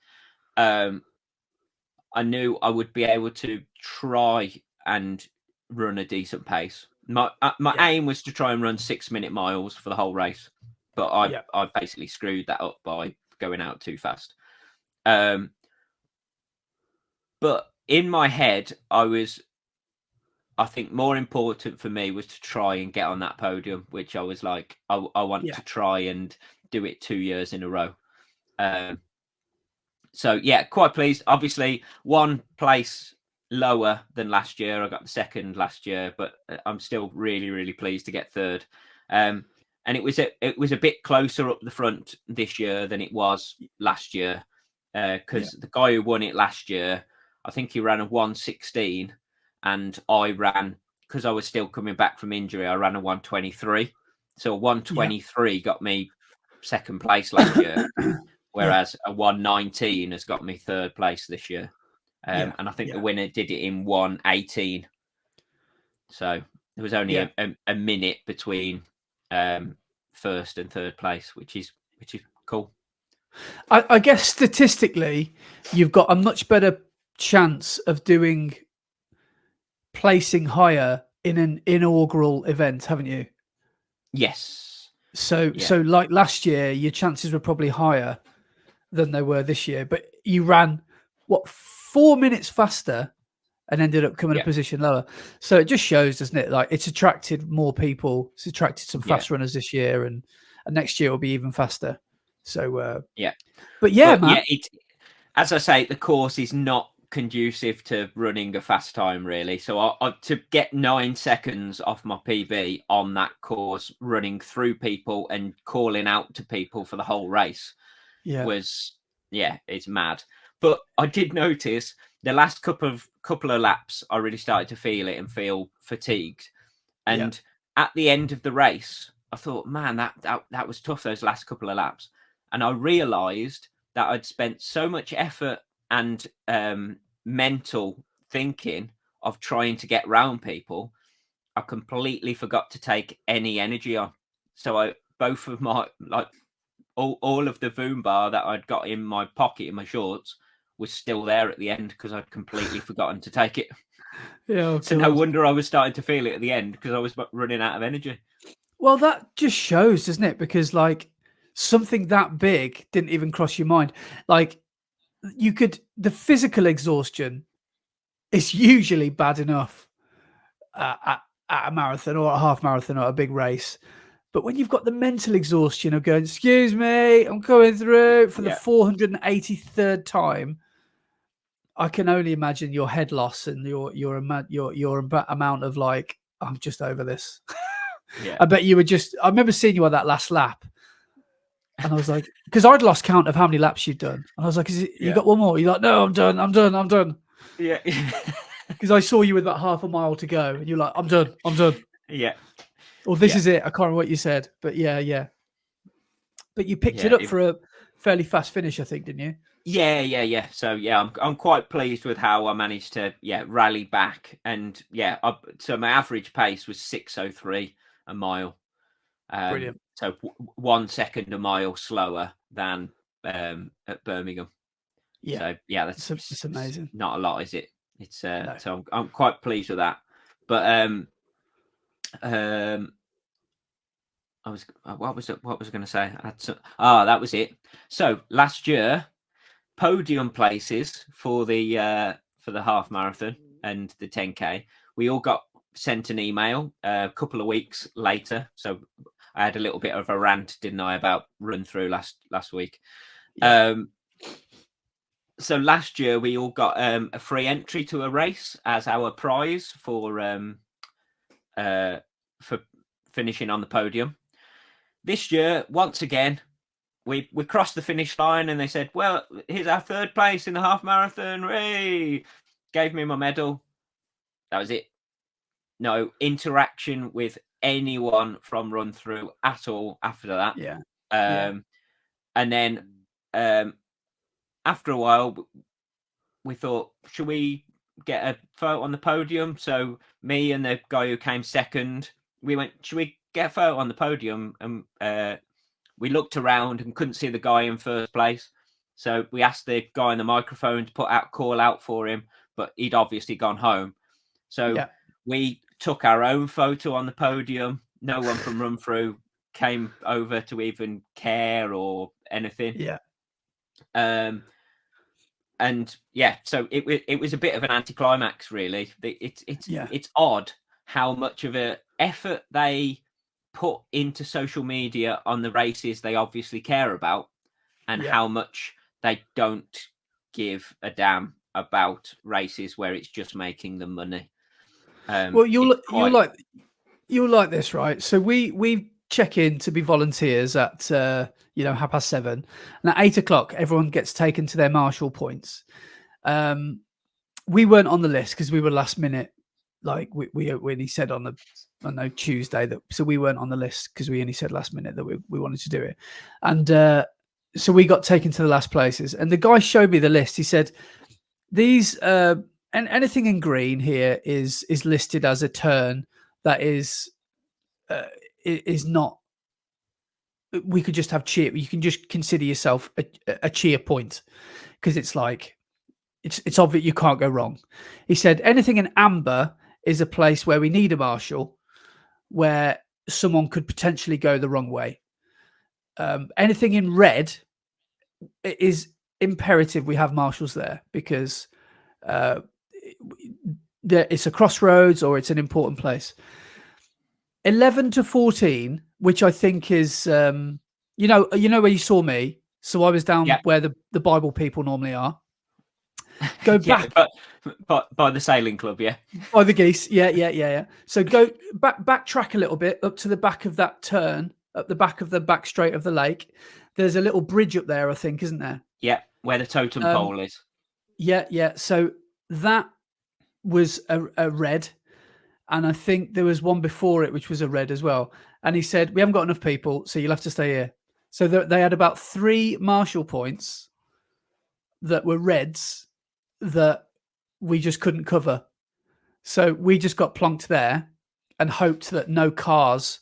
I knew I would be able to try and run a decent pace. My Yeah. aim was to try and run 6-minute miles for the whole race, but I basically screwed that up by going out too fast. But in my head, I think more important for me was to try and get on that podium, which I was like, I want to try and do it 2 years in a row. So yeah, quite pleased. Obviously, 1 place lower than last year. I got the second last year, but I'm still really, really pleased to get third. And it was a bit closer up the front this year than it was last year, because the guy who won it last year, I think he ran a 1:16, and I ran, because I was still coming back from injury, I ran a 1:23. So a 1:23 got me second place last year. Whereas a 1:19 has got me third place this year. And I think the winner did it in 1:18. So there was only a minute between first and third place, which is cool. I guess statistically, you've got a much better chance of placing higher in an inaugural event, haven't you? Yes. So like last year, your chances were probably higher than they were this year, but you ran 4 minutes faster and ended up coming a position lower. So it just shows, doesn't it? Like, it's attracted more people. It's attracted some fast runners this year, and next year will be even faster. So but man, as I say, the course is not conducive to running a fast time, really. So to get 9 seconds off my PB on that course, running through people and calling out to people for the whole race, it's mad. But I did notice the last couple of laps, I really started to feel it and feel fatigued. And at the end of the race, I thought, man, that was tough, those last couple of laps. And I realised that I'd spent so much effort and mental thinking of trying to get round people, I completely forgot to take any energy on. So both of my, like, all of the Voom bar that I'd got in my pocket in my shorts was still there at the end because I'd completely forgotten to take it. So no wonder I was starting to feel it at the end, because I was running out of energy. Well, that just shows, doesn't it? Because like, something that big didn't even cross your mind. Like, the physical exhaustion is usually bad enough at a marathon or a half marathon or a big race. But when you've got the mental exhaustion of going, excuse me, I'm coming through for the 483rd time, I can only imagine your head loss and your amount of like, I'm just over this. I bet you were I remember seeing you on that last lap, and I was like, because I'd lost count of how many laps you'd done, and I was like, you got one more? You're like, no, I'm done. Yeah. Because I saw you with about half a mile to go, and you're like, I'm done. Yeah. Or this is it. I can't remember what you said, but yeah. But you picked it up for a fairly fast finish, I think, didn't you? Yeah. So I'm quite pleased with how I managed to rally back, and so my average pace was 6:03 a mile. Brilliant. So 1 second a mile slower than at Birmingham. Yeah. So it's amazing. Not a lot, is it? It's No. So I'm quite pleased with that. But what was I going to say? That was it. So last year, podium places for the half marathon and the 10K, we all got sent an email a couple of weeks later. So I had a little bit of a rant, didn't I, about run through last week. So last year we all got a free entry to a race as our prize for finishing on the podium. This year, once again, we crossed the finish line, and they said, well, here's our third place in the half marathon. Hooray! Gave me my medal. That was it. No interaction with anyone from Run Through at all after that. And then after a while, we thought, should we get a photo on the podium? So me and the guy who came second, we went, should we get a photo on the podium? And we looked around and couldn't see the guy in first place. So we asked the guy on the microphone to call out for him, but he'd obviously gone home. So we took our own photo on the podium. No one from Run Through came over to even care or anything. Yeah. And yeah, so it was a bit of an anticlimax, really. It's odd how much of an effort they put into social media on the races they obviously care about, and how much they don't give a damn about races where it's just making them money. Well, you'll like this, right? So we check in to be volunteers at 7:30, and at 8:00 everyone gets taken to their marshal points. We weren't on the list because we were last minute. Like we only said on Tuesday that, so we weren't on the list because we only said last minute that we wanted to do it, and so we got taken to the last places. And the guy showed me the list. He said these and anything in green here is listed as a turn that is not. We could just have cheer. You can just consider yourself a cheer point because it's like it's obvious you can't go wrong. He said anything in amber is a place where we need a marshal, where someone could potentially go the wrong way. Anything in red, it is imperative we have marshals there because it's a crossroads or it's an important place. 11 to 14, which I think is, you know where you saw me. So I was down where the Bible people normally are. Go back, but by the sailing club, by the geese, yeah. So go backtrack a little bit up to the back of that turn, at the back of the back straight of the lake. There's a little bridge up there, I think, isn't there? Yeah, where the totem pole is. Yeah. So that was a red, and I think there was one before it which was a red as well. And he said we haven't got enough people, so you'll have to stay here. So they had about 3 marshal points that were reds that we just couldn't cover. So we just got plonked there and hoped that no cars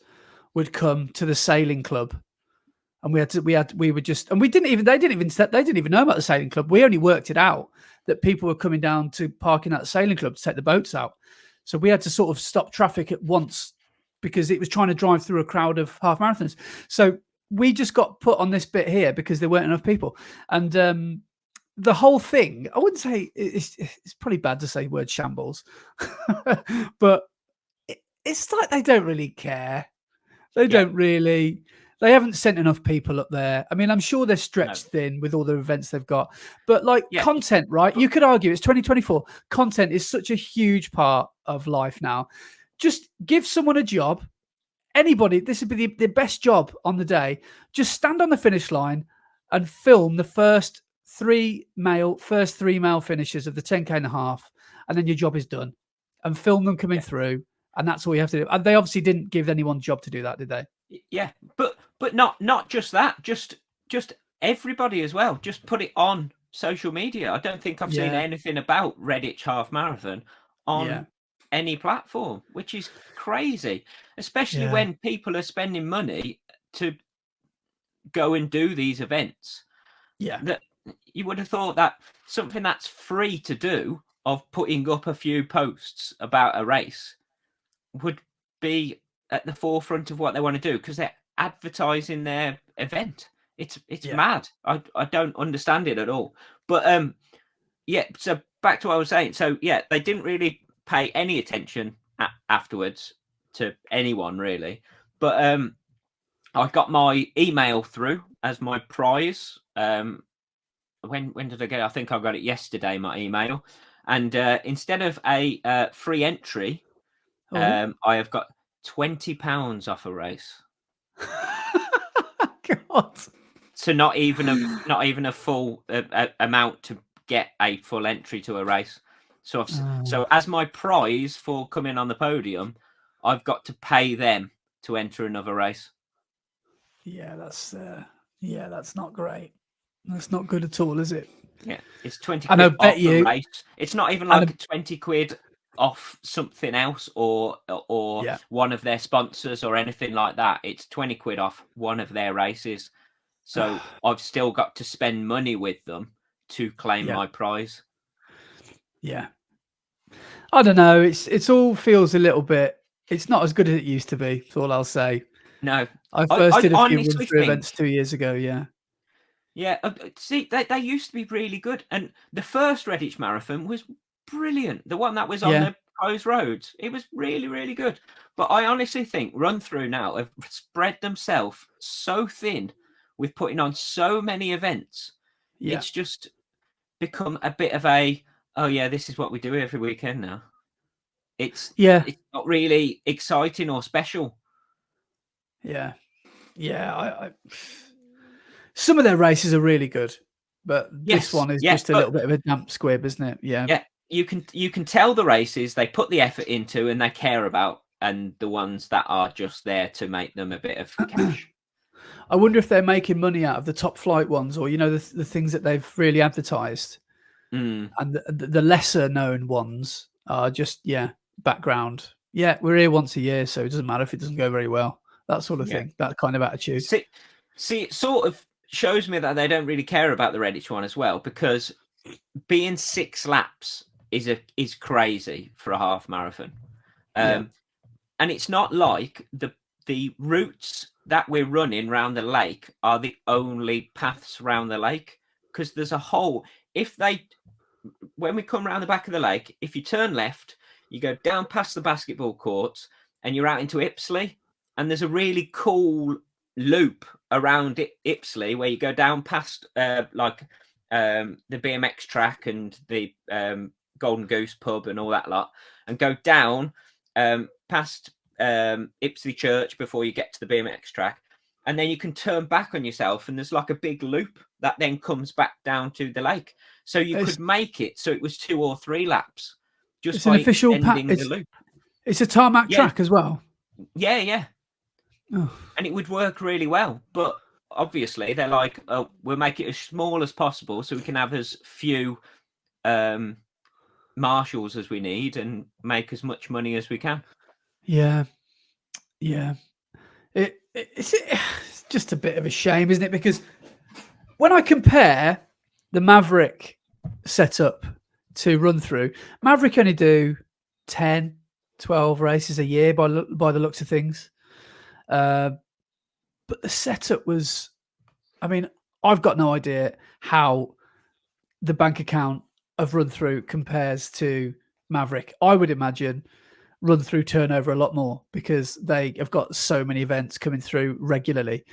would come to the sailing club. And they didn't even know about the sailing club. We only worked it out that people were coming down to parking at the sailing club to take the boats out. So we had to sort of stop traffic at once because it was trying to drive through a crowd of half marathons. So we just got put on this bit here because there weren't enough people. And the whole thing, I wouldn't say it's probably bad to say word shambles, but it's like they don't really care. They haven't sent enough people up there. I mean, I'm sure they're stretched thin with all the events they've got, but content, right? You could argue it's 2024. Content is such a huge part of life now. Just give someone a job. Anybody, this would be the best job on the day. Just stand on the finish line and film the first 3 male finishers of the 10K and a half, and then your job is done. And film them coming through, and that's all you have to do. And they obviously didn't give anyone a job to do that, did they? Yeah, but not just that, just everybody as well. Just put it on social media. I don't think I've seen anything about Redditch half marathon on any platform, which is crazy, especially when people are spending money to go and do these events. Yeah, that you would have thought that something that's free to do, of putting up a few posts about a race, would be at the forefront of what they want to do because they're advertising their event. It's mad. I don't understand it at all. But so back to what I was saying. So they didn't really pay any attention afterwards to anyone really. But I got my email through as my prize. When did I get it? I think I got it yesterday, my email. And instead of a free entry, I have got £20 off a race. God. So not even a full amount to get a full entry to a race. So so as my prize for coming on the podium, I've got to pay them to enter another race. Yeah, that's not great. That's not good at all, is it? Yeah, it's 20 quid off the race. It's not even like a 20 quid off something else or one of their sponsors or anything like that. It's 20 quid off one of their races. So I've still got to spend money with them to claim my prize. Yeah. I don't know. It's all feels a little bit. It's not as good as it used to be. That's all I'll say. No, I first I did a few run honestly through think, events 2 years ago. Yeah, yeah. See, they used to be really good, and the first Redditch marathon was brilliant. The one that was on yeah, the closed roads, it was really, really good. But I honestly think Run Through now have spread themselves so thin with putting on so many events. yeah, It's just become a bit of a, oh yeah, this is what we do every weekend now. It's yeah, it's not really exciting or special. yeah, yeah. Some of their races are really good, but this Yes, one is yeah, just a but little bit of a damp squib, isn't it? Yeah. yeah, you can tell the races they put the effort into and they care about, and the ones that are just there to make them a bit of cash. I wonder if they're making money out of the top flight ones, or the things that they've really advertised, Mm, and the lesser known ones are just background. Yeah, we're here once a year, so it doesn't matter if it doesn't go very well. That sort of yeah. thing. That kind of attitude. See, it sort of shows me that they don't really care about the Redditch one as well, because being 6 laps is crazy for a half marathon. Yeah. And it's not like the routes that we're running around the lake are the only paths around the lake, because there's a whole, if they, when we come around the back of the lake, if you turn left, you go down past the basketball courts and you're out into Ipsley, and there's a really cool loop around Ipsley where you go down past the BMX track and the Golden Goose pub and all that lot, and go down past Ipsley Church before you get to the BMX track, and then you can turn back on yourself, and there's like a big loop that then comes back down to the lake. So you could make it so it was 2 or 3 laps just It's an by official extending the loop. It's a tarmac Yeah, track as well. yeah. Oh. And it would work really well. But obviously they're like, oh, we'll make it as small as possible so we can have as few marshals as we need and make as much money as we can. Yeah, yeah. It's just a bit of a shame, isn't it? Because when I compare the Maverick setup to Run Through, Maverick only do 10, 12 races a year by the looks of things. But the setup was, I mean, I've got no idea how the bank account of Run Through compares to Maverick. I would imagine Run Through turnover a lot more because they have got so many events coming through regularly.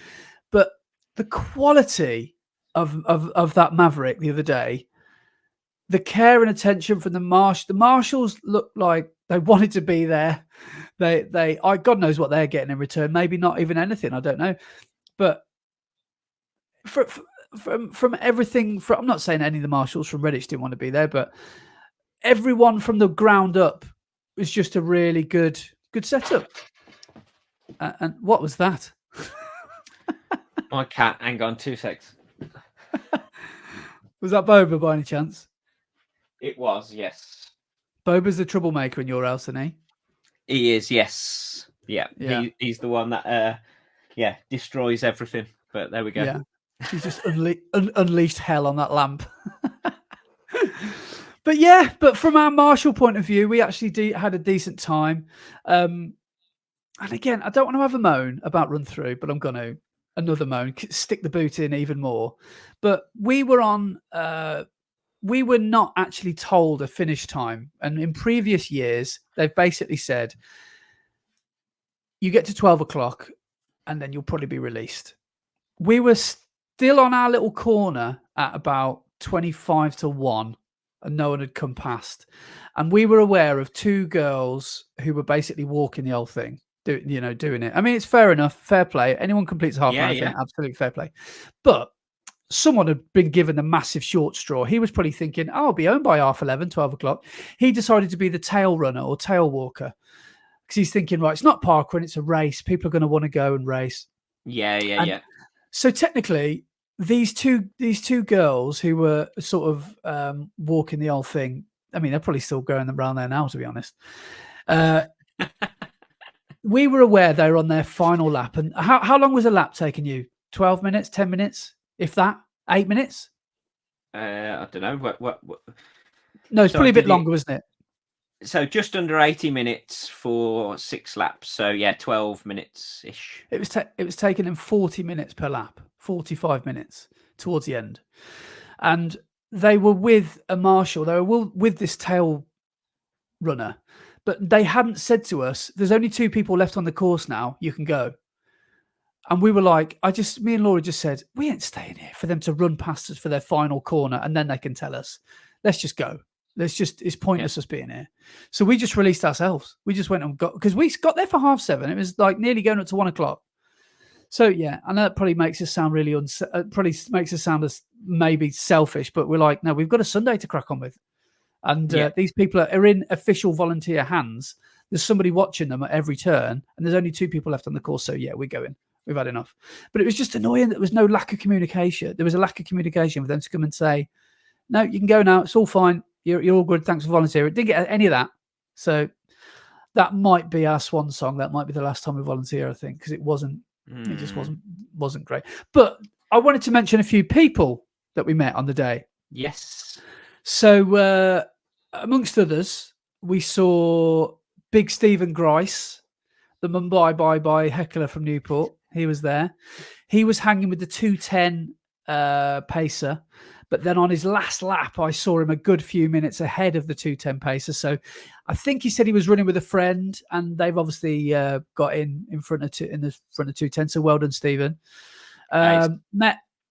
But the quality of that Maverick the other day, the care and attention from the marshals looked like they wanted to be there. God knows what they're getting in return. Maybe not even anything. I don't know. But from everything, I'm not saying any of the marshals from Redditch didn't want to be there, but everyone from the ground up was just a really good setup. And what was that? My cat, hang on 2 secs. Was that Boba by any chance? It was, yes. Boba's the troublemaker in your house, isn't he? He is, yes. Yeah. He's the one that destroys everything. But there we go. Yeah. He's just unleashed hell on that lamp. But from our marshal point of view, we actually had a decent time. And again, I don't want to have a moan about Run Through, but I'm going to. Another moan, stick the boot in even more. But we were not actually told a finish time. And in previous years, they've basically said, you get to 12 o'clock and then you'll probably be released. We were still on our little corner at about 25 to 1 and no one had come past. And we were aware of 2 girls who were basically walking the whole thing, doing it. I mean, it's fair enough, fair play. Anyone completes a half marathon, absolute fair play. But someone had been given the massive short straw. He was probably thinking, I'll be home by 11:30, 12 o'clock. He decided to be the tail runner or tail walker because he's thinking, right, it's not parkrun, it's a race. People are going to want to go and race. Yeah. So technically, these two girls who were sort of walking the whole thing, I mean, they're probably still going around there now, to be honest. We were aware they were on their final lap. And how long was a lap taking you? 12 minutes, 10 minutes, if that? 8 minutes? I don't know. What? No, it's probably a bit longer, wasn't it? So just under 80 minutes for 6 laps. So yeah, 12 minutes ish. It was taking him 40 minutes per lap, 45 minutes towards the end, and they were with a marshal. They were with this tail runner, but they hadn't said to us, "There's only 2 people left on the course now. You can go." And we were like, me and Laura just said, "We ain't staying here for them to run past us for their final corner, and then they can tell us. Let's just go. It's pointless us being here." So we just released ourselves. We just went and because we got there for 7:30. It was like nearly going up to 1:00. So yeah, I know that probably makes us sound really probably makes us sound as maybe selfish, but we're like, no, we've got a Sunday to crack on with, and these people are in official volunteer hands. There's somebody watching them at every turn, and there's only 2 people left on the course. So yeah, we're going. We've had enough. But it was just annoying that there was no lack of communication. There was a lack of communication for them to come and say, "No, you can go now. It's all fine. You're all good. Thanks for volunteering." It didn't get any of that. So that might be our swan song. That might be the last time we volunteer, I think, because it wasn't. It just wasn't great. But I wanted to mention a few people that we met on the day. Yes. So amongst others, we saw Big Stephen Grice, the Mumbai Bye heckler from Newport. He was there. He was hanging with the 2:10 pacer. But then on his last lap, I saw him a good few minutes ahead of the 2:10 pacer. So I think he said he was running with a friend, and they've obviously got in front of 2:10. So well done, Stephen. Nice.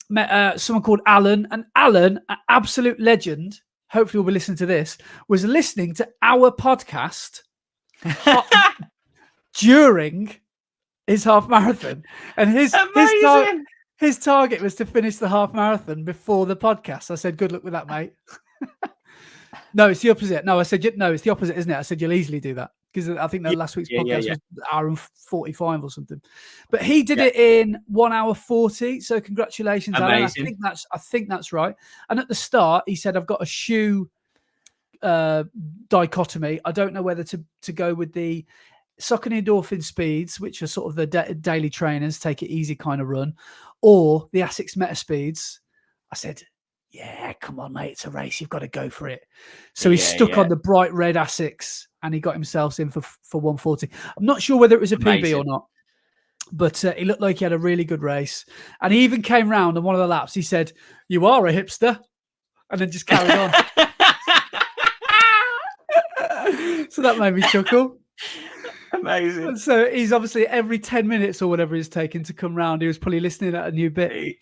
Met someone called Alan, and Alan, an absolute legend. Hopefully, we'll be listening to this. Was listening to our podcast during his half marathon, and his target was to finish the half marathon before the podcast. I said, "Good luck with that, mate." No, it's the opposite. No, I said, "No, it's the opposite, isn't it?" I said, "You'll easily do that," because I think that last week's podcast was 1:45 or something. But he did it in 1:40. So congratulations, Amazing. Alan. I think that's right. And at the start, he said, "I've got a shoe dichotomy. I don't know whether to go with the Saucony Endorphin Speeds, which are sort of the daily trainers, take it easy kind of run, or the Asics Meta Speeds." I said, "Yeah, come on, mate. It's a race. You've got to go for it." So he stuck on the bright red Asics, and he got himself in for 1:40. I'm not sure whether it was a PB or not, but he looked like he had a really good race. And he even came round on one of the laps. He said, "You are a hipster," and then just carried on. So that made me chuckle. Amazing. So he's obviously every 10 minutes or whatever he's taken to come round, he was probably listening at a new bit.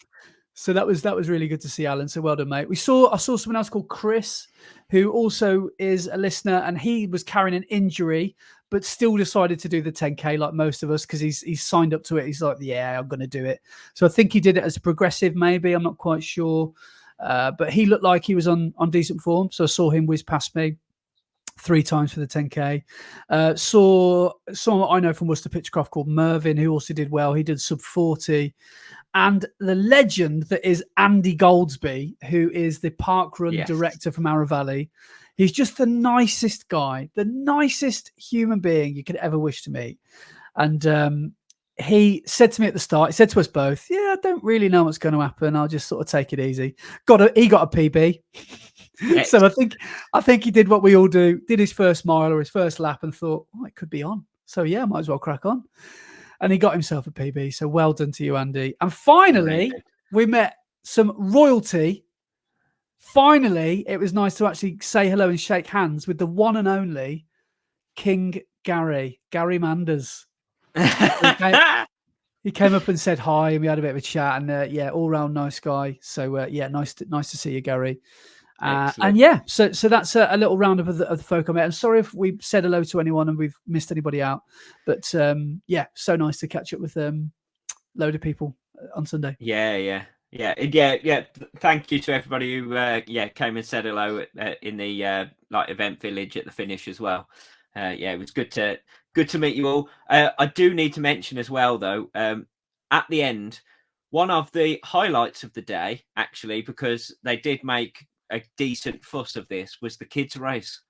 So that was really good to see, Alan. So well done, mate. I saw someone else called Chris, who also is a listener, and he was carrying an injury, but still decided to do the 10K like most of us, because he's signed up to it. He's like, "Yeah, I'm going to do it." So I think he did it as a progressive, maybe. I'm not quite sure. But he looked like he was on decent form. So I saw him whiz past me 3 times for the 10K. Saw someone I know from Worcester Pitchcroft called Mervyn, who also did well. He did sub 40. And the legend that is Andy Goldsby, who is the parkrun director from Arrow Valley. He's just the nicest guy, the nicest human being you could ever wish to meet. And he said to me at the start, he said to us both, "Yeah, I don't really know what's going to happen. I'll just sort of take it easy." He got a PB. So I think he did what we all do, did his first mile or his first lap and thought, "Oh, it could be on. So yeah, might as well crack on." And he got himself a PB. So well done to you, Andy. And finally, we met some royalty. Finally, it was nice to actually say hello and shake hands with the one and only King Gary Manders. He came up and said hi, and we had a bit of a chat. And all round nice guy. So nice to see you, Gary. And so that's a little roundup of the folk I met. I'm sorry if we said hello to anyone and we've missed anybody out, but so nice to catch up with a load of people on Sunday. Yeah. Thank you to everybody who came and said hello in the event village at the finish as well. It was good to meet you all. I do need to mention as well, though, at the end, one of the highlights of the day, actually, because they did make a decent fuss of this, was the kids race.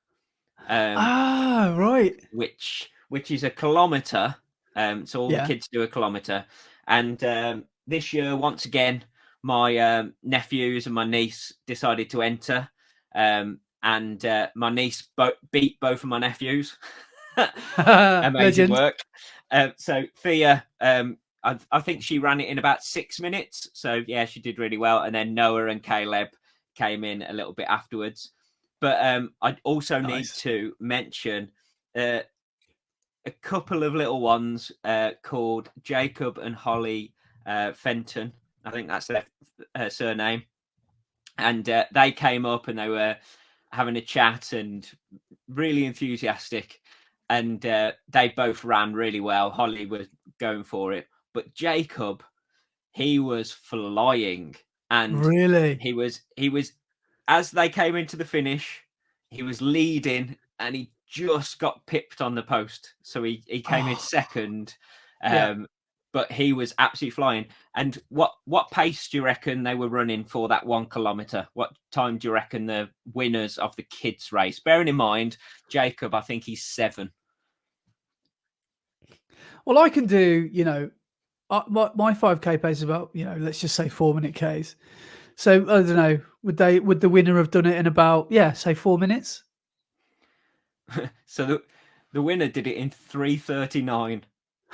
Right. Which is a kilometre. So all the kids do a kilometre. And this year, once again, my nephews and my niece decided to enter. And and my niece beat both of my nephews. Amazing Legend. work. So Thea, I think she ran it in about 6 minutes. So yeah, she did really well. And then Noah and Caleb came in a little bit afterwards. But I also need to mention a couple of little ones called Jacob and Holly Fenton. I think that's their surname. And they came up and they were having a chat and really enthusiastic. And they both ran really well. Holly was going for it. But Jacob, he was flying. And really, he was, as they came into the finish, he was leading and he just got pipped on the post. So he came in second. But he was absolutely flying. And what pace do you reckon they were running for that 1 kilometer? What time do you reckon the winners of the kids race? Bearing in mind, Jacob, I think he's 7. Well, I can do, my 5K pace is about, let's just say 4-minute Ks. So I don't know, would the winner have done it in about, say 4 minutes? So the winner did it in 3:39.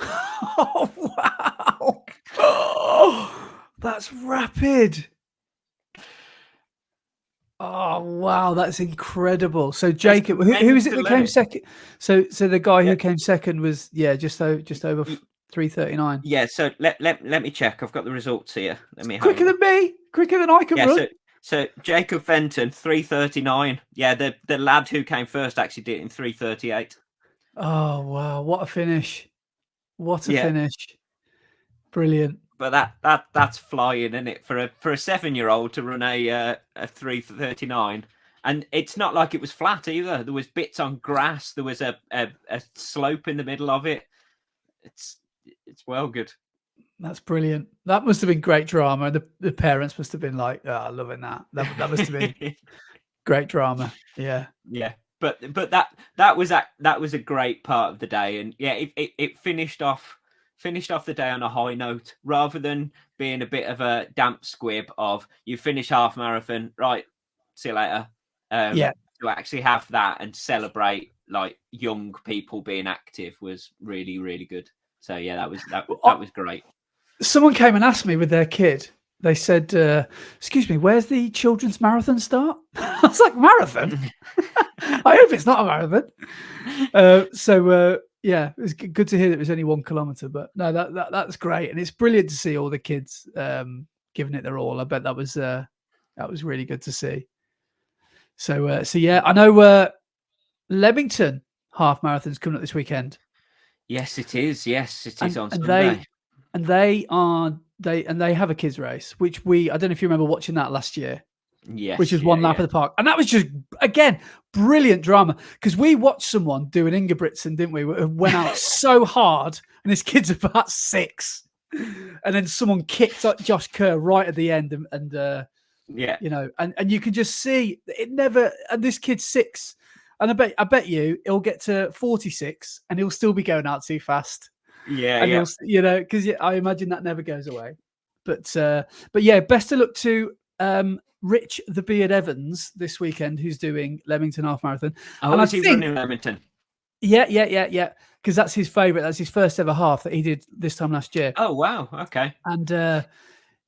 Oh, wow. Oh, that's rapid. Oh, wow. That's incredible. So Jacob, who is it that came second? So the guy who came second was, just over 3:39. Yeah. So let me check. I've got the results here. Let me quicker than me, quicker than I can run. So Jacob Fenton, 3:39. Yeah, the lad who came first actually did it in 3:38. Oh, wow. What a finish. What a finish. Brilliant. But that's flying, isn't it? For a 7-year-old to run a 3:39. And it's not like it was flat either. There was bits on grass. There was a slope in the middle of it. It's well good. That's brilliant. That must have been great drama. The parents must have been like, oh, loving that. That must have been great drama. Yeah. Yeah. But that was a great part of the day. And yeah, it finished off the day on a high note, rather than being a bit of a damp squib of you finish half marathon, right, see you later. To actually have that and celebrate like young people being active was really, really good. So yeah, that was great. Someone came and asked me with their kid. They said, excuse me, where's the children's marathon start? I was like, marathon? I hope it's not a marathon. Yeah, it was good to hear that it was only 1 kilometer, but no, that's great. And it's brilliant to see all the kids giving it their all. I bet that was really good to see. So yeah, I know Leamington half marathon's coming up this weekend. Yes, it is. Yes, it is on Sunday. They have a kids race, which I don't know if you remember watching that last year. Yes, which was one lap of the park. And that was just, again, brilliant drama. Because we watched someone do an Ingebrigtsen, didn't we? Who went out so hard, and his kid's about 6. And then someone kicked Josh Kerr right at the end. And you can just see it never, and this kid's 6. And I bet you he'll get to 46 and he'll still be going out too fast. Yeah. Because I imagine that never goes away. But yeah, best of luck to Rich the Beard Evans this weekend, who's doing Leamington Half Marathon. Oh, is he running Leamington? Yeah. Because that's his favourite. That's his first ever half that he did this time last year. Oh, wow. Okay. And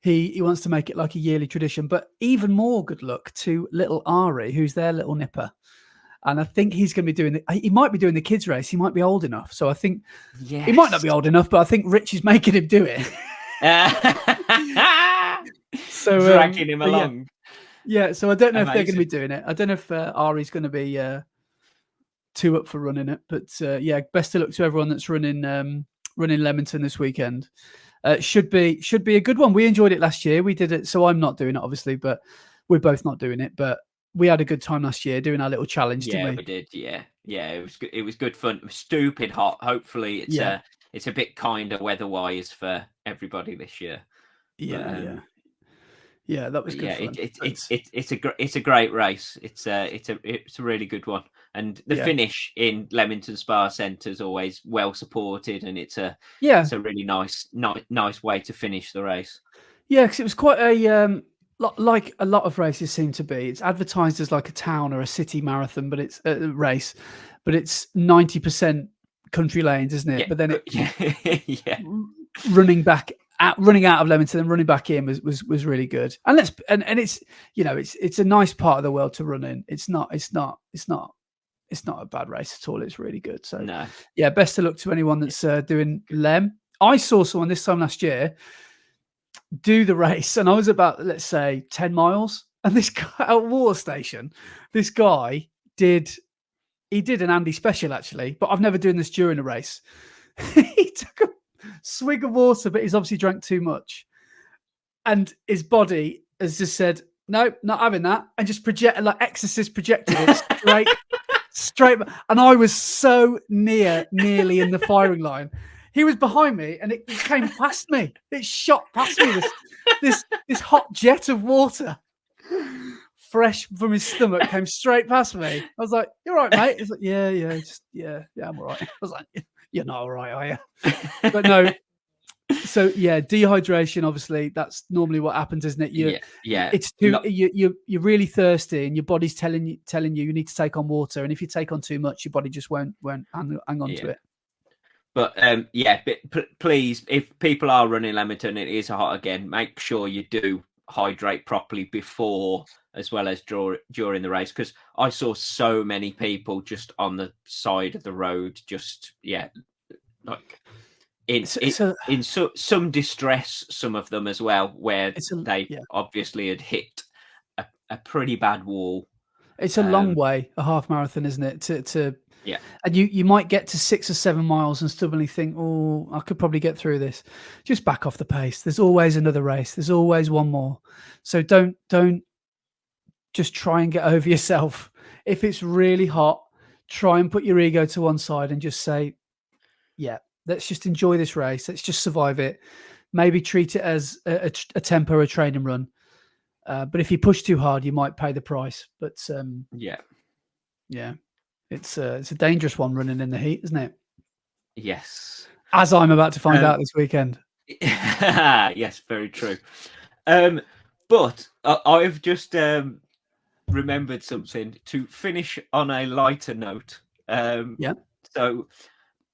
he wants to make it like a yearly tradition. But even more good luck to little Ari, who's their little nipper. And I think he's going to be doing he might be doing the kids race. He might be old enough. So I think he might not be old enough, but I think Rich is making him do it. So dragging him along. Yeah, so I don't know if they're going to be doing it. I don't know if Ari's going to be too up for running it. But yeah, best of luck to everyone that's running Leamington this weekend. Should be a good one. We enjoyed it last year. We did it. So I'm not doing it, obviously, but we're both not doing it. But we had a good time last year doing our little challenge, didn't we? Yeah, we did. Yeah. It was good fun. It was stupid hot. Hopefully, it's a bit kinder weather-wise for everybody this year. Yeah, that was good. Fun. It's a great race. It's a really good one, and the finish in Leamington Spa Centre is always well supported, and it's a really nice way to finish the race. Yeah, because it was quite a like a lot of races seem to be. It's advertised as like a town or a city marathon, but it's a race, but it's 90% country lanes, isn't it? Yeah, But then it yeah, yeah, running out of Leamington and running back in was really good. And it's it's a nice part of the world to run in. It's not a bad race at all. It's really good. So no, yeah, best of luck to anyone that's doing Lem. I saw someone this time last year do the race, and I was about, let's say, 10 miles, and this guy at a water station, this guy did an Andy special actually, but I've never done this during a race. He took a swig of water, but he's obviously drank too much, and his body has just said, "No, not having that," and just projected, like Exorcist projected it straight. And I was so nearly in the firing line. He was behind me, and it came past me. It shot past me. This hot jet of water, fresh from his stomach, came straight past me. I was like, "You're right, mate." He's like, "Yeah, I'm all right." I was like, "You're not all right, are you?" But no. So yeah, dehydration. Obviously, that's normally what happens, isn't it? It's too. You're really thirsty, and your body's telling you need to take on water. And if you take on too much, your body just won't hang on to it. But please, if people are running Leamington, it is hot again. Make sure you do hydrate properly before as well as during the race, because I saw so many people just on the side of the road, just like in some distress, some of them as well, where they obviously had hit a pretty bad wall. It's a long way, a half marathon, isn't it? To yeah, and you might get to 6 or 7 miles and stubbornly think, "Oh, I could probably get through this." Just back off the pace. There's always another race. There's always one more. So don't just try and get over yourself. If it's really hot, try and put your ego to one side and just say, "Yeah, let's just enjoy this race. Let's just survive it. Maybe treat it as a tempo, a training run. But if you push too hard, you might pay the price." But yeah, it's a dangerous one running in the heat, isn't it? Yes. As I'm about to find out this weekend. Yes, very true. But I've just remembered something to finish on a lighter note. So,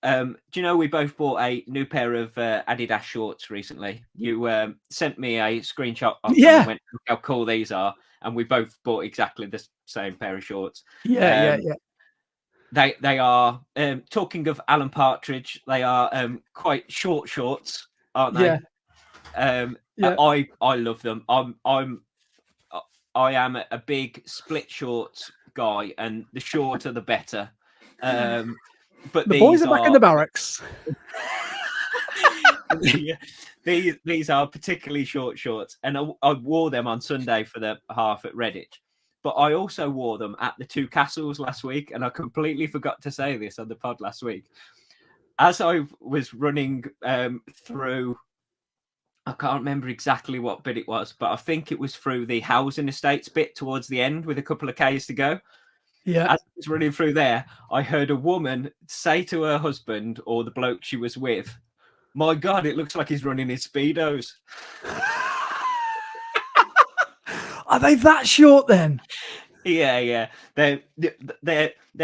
do you know we both bought a new pair of Adidas shorts recently? You sent me a screenshot of them and went, "Look how cool these are," and we both bought exactly the same pair of shorts. Yeah. They are talking of Alan Partridge. They are quite short shorts, aren't they? I love them. I am a big split shorts guy, and the shorter the better. But the boys are back in the barracks. These are particularly short shorts, and I wore them on Sunday for the half at Redditch. But I also wore them at the Two Castles last week, and I completely forgot to say this on the pod last week. As I was running through, I can't remember exactly what bit it was, but I think it was through the housing estates bit towards the end with a couple of Ks to go. Yeah. As I was running through there, I heard a woman say to her husband or the bloke she was with, "My God, it looks like he's running his Speedos." Are they that short then? Yeah. They're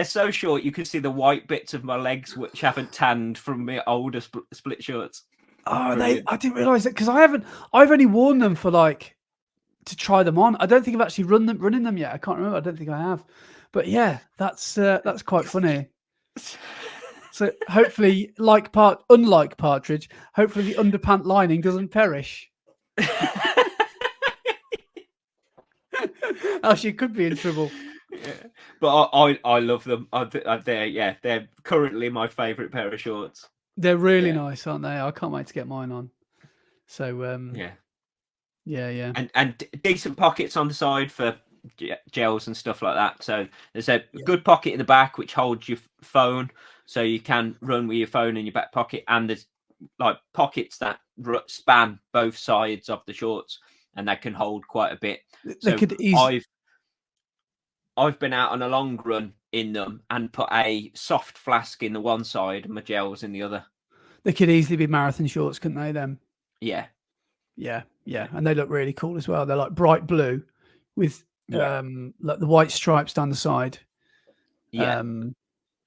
so short you can see the white bits of my legs which haven't tanned from my older split shorts. Oh, I didn't realise that, because I've only worn them for to try them on. I don't think I've actually running them yet. I can't remember. I don't think I have. But yeah, that's quite funny. So hopefully, unlike Partridge, hopefully the underpant lining doesn't perish. Else you could be in trouble. Yeah. But I love them. They're currently my favourite pair of shorts. They're really nice, aren't they? I can't wait to get mine on. So yeah, and decent pockets on the side for gels and stuff like that. So there's a good pocket in the back which holds your phone, so you can run with your phone in your back pocket. And there's like pockets that span both sides of the shorts, and they can hold quite a bit. So I've been out on a long run in them and put a soft flask in the one side and my gels in the other. They could easily be marathon shorts, couldn't they? Then. Yeah. Yeah, and they look really cool as well. They're like bright blue with like the white stripes down the side. Yeah,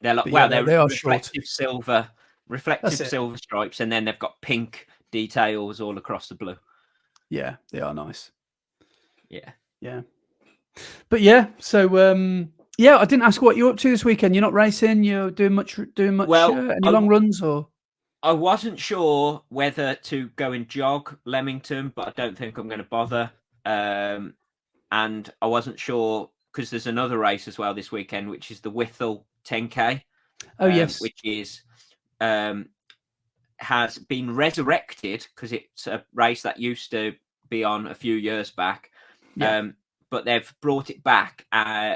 they're like They are reflective short. silver stripes, and then they've got pink details all across the blue. Yeah, they are nice. Yeah. But yeah, so I didn't ask what you're up to this weekend. You're not racing. You're doing much. Well, any long runs or? I wasn't sure whether to go and jog Leamington, but I don't think I'm going to bother. And I wasn't sure because there's another race as well this weekend, which is the Whittle 10K. Oh yes, which is has been resurrected because it's a race that used to be on a few years back. But they've brought it back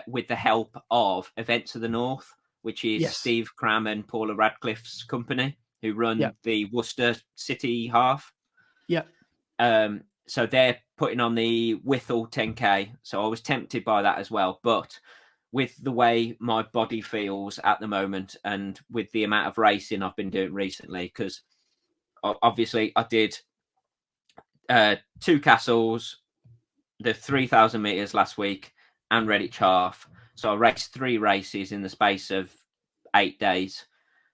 with the help of Events of the North, which is Steve Cram and Paula Radcliffe's company, who run the Worcester City Half. So they're putting on the Whittle 10K. So I was tempted by that as well. But with the way my body feels at the moment and with the amount of racing I've been doing recently, because obviously I did Two Castles, the 3,000 meters last week, and Redditch Half. So I raced 3 races in the space of 8 days.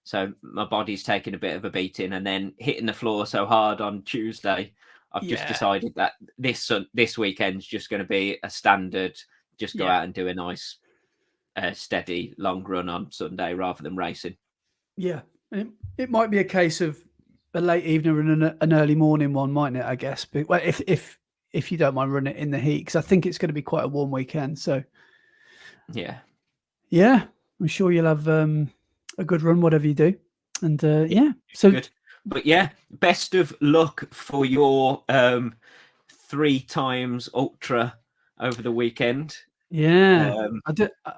So my body's taken a bit of a beating, and then hitting the floor so hard on Tuesday, I've just decided that this weekend's just going to be a standard. Just go out and do a nice, steady long run on Sunday rather than racing. Yeah, it might be a case of a late evening and an early morning one, mightn't it? I guess. But, well, if you don't mind running it in the heat, because I think it's going to be quite a warm weekend. So yeah, I'm sure you'll have a good run, whatever you do. And so good. But yeah, best of luck for your 3 times ultra over the weekend. Yeah,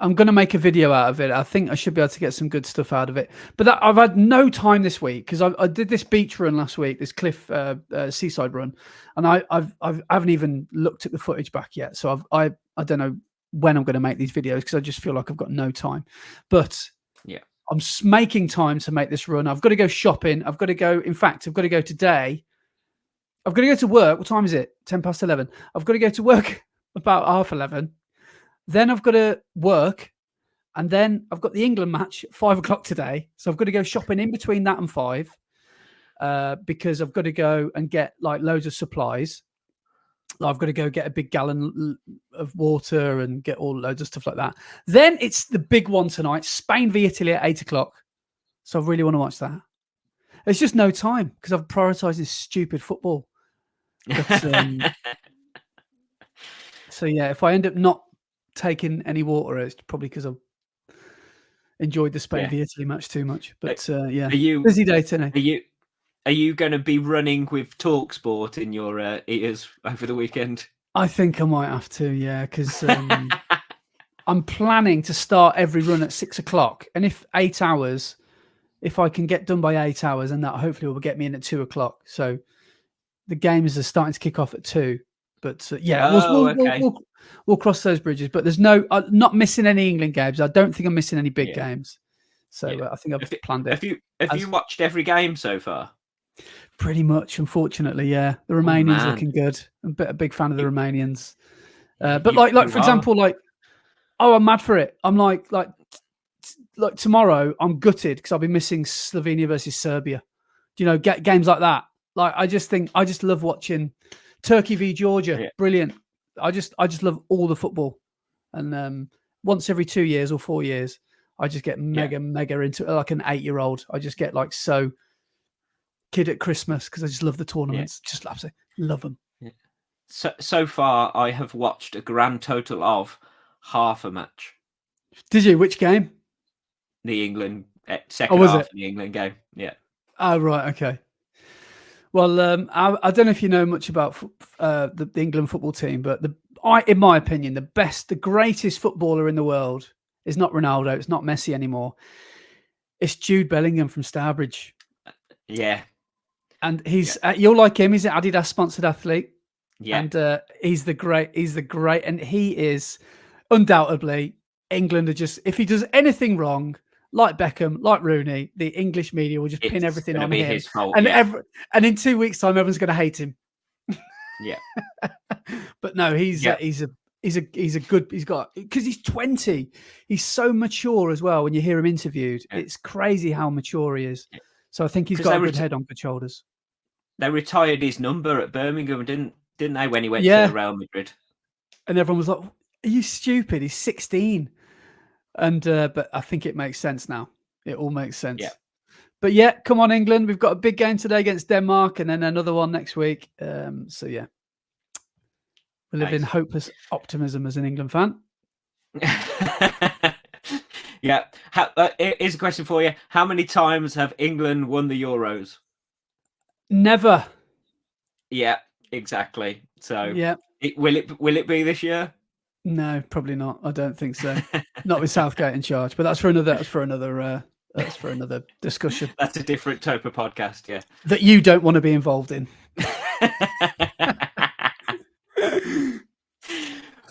I'm going to make a video out of it. I think I should be able to get some good stuff out of it. But I've had no time this week because I did this beach run last week, this cliff seaside run, and I haven't even looked at the footage back yet. So I don't know when I'm going to make these videos because I just feel like I've got no time. But I'm making time to make this run. I've got to go shopping. I've got to go. In fact, I've got to go today. I've got to go to work. What time is it? 11:10. I've got to go to work about 11:30. Then I've got to work, and then I've got the England match at 5:00 today. So I've got to go shopping in between that and 5, because I've got to go and get like loads of supplies. I've got to go get a big gallon of water and get all loads of stuff like that. Then it's the big one tonight, Spain v Italy at 8:00. So I really want to watch that. There's just no time because I've prioritised this stupid football. But, so yeah, if I end up not taking any water, it's probably because I've enjoyed the Spain v Italy match too much. But busy day today. Are you going to be running with TalkSport in your ears over the weekend? I think I might have to, because I'm planning to start every run at 6:00, and if 8 hours, if I can get done by 8 hours, and that hopefully will get me in at 2:00. So the games are starting to kick off at 2. But we'll cross those bridges. But there's not missing any England games. I don't think I'm missing any big games. So I think I've planned it. Have you watched every game so far? Pretty much, unfortunately, yeah. The Romanians looking good. I'm a big fan of the Romanians. But like for example, I'm mad for it. I'm like tomorrow, I'm gutted because I'll be missing Slovenia versus Serbia. Do you know, games like that? Like I just love watching Turkey v Georgia. Yeah. Brilliant. I just love all the football. And once every 2 years or 4 years, I just get mega into it, like an 8-year-old. I just get like so kid at Christmas because I just love the tournaments. Just absolutely love them. Yeah. So far, I have watched a grand total of half a match. Did you? Which game? The England second half of the England game. Yeah. Oh right, okay. Well, I don't know if you know much about the England football team, but in my opinion, the greatest footballer in the world is not Ronaldo. It's not Messi anymore. It's Jude Bellingham from Stourbridge. Yeah. And you'll like him. He's an Adidas sponsored athlete. Yeah. And he's the great, and he is undoubtedly England are just, if he does anything wrong, like Beckham, like Rooney, the English media will just pin everything on him. His fault, and in 2 weeks' time, everyone's going to hate him. Yeah. But no, he's Yeah. because he's 20. He's so mature as well. When you hear him interviewed, Yeah. it's crazy how mature he is. Yeah. So I think he's 'Cause got they a were good head on good shoulders. They retired his number at Birmingham, didn't they, when he went Yeah. to Real Madrid? And everyone was like, "Are you stupid? He's 16." And but I think it makes sense now. It all makes sense. Yeah. But yeah, come on, England. We've got a big game today against Denmark and then another one next week. So yeah. We live in Nice. hopeless optimism as an England fan. Yeah. Here's a question for you. How many times have England won the Euros? Never. Yeah, exactly. So Yeah. Will it be this year? No, probably not. I don't think so. Not with Southgate in charge. But that's for another discussion. That's a different type of podcast, yeah. That you don't want to be involved in.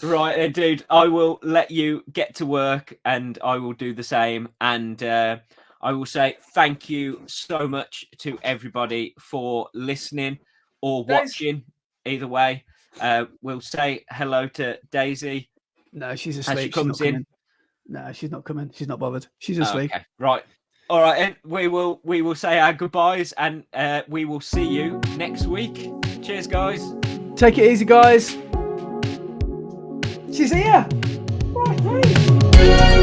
Right then, dude. I will let you get to work and I will do the same. And I will say thank you so much to everybody for listening or watching. Either way, we'll say hello to Daisy. No, she's as asleep. she comes in. No, she's not coming. She's not bothered. She's asleep. Okay, right. All right, and we will say our goodbyes and we will see you next week. Cheers, guys. Take it easy, guys. She's here. Right, please.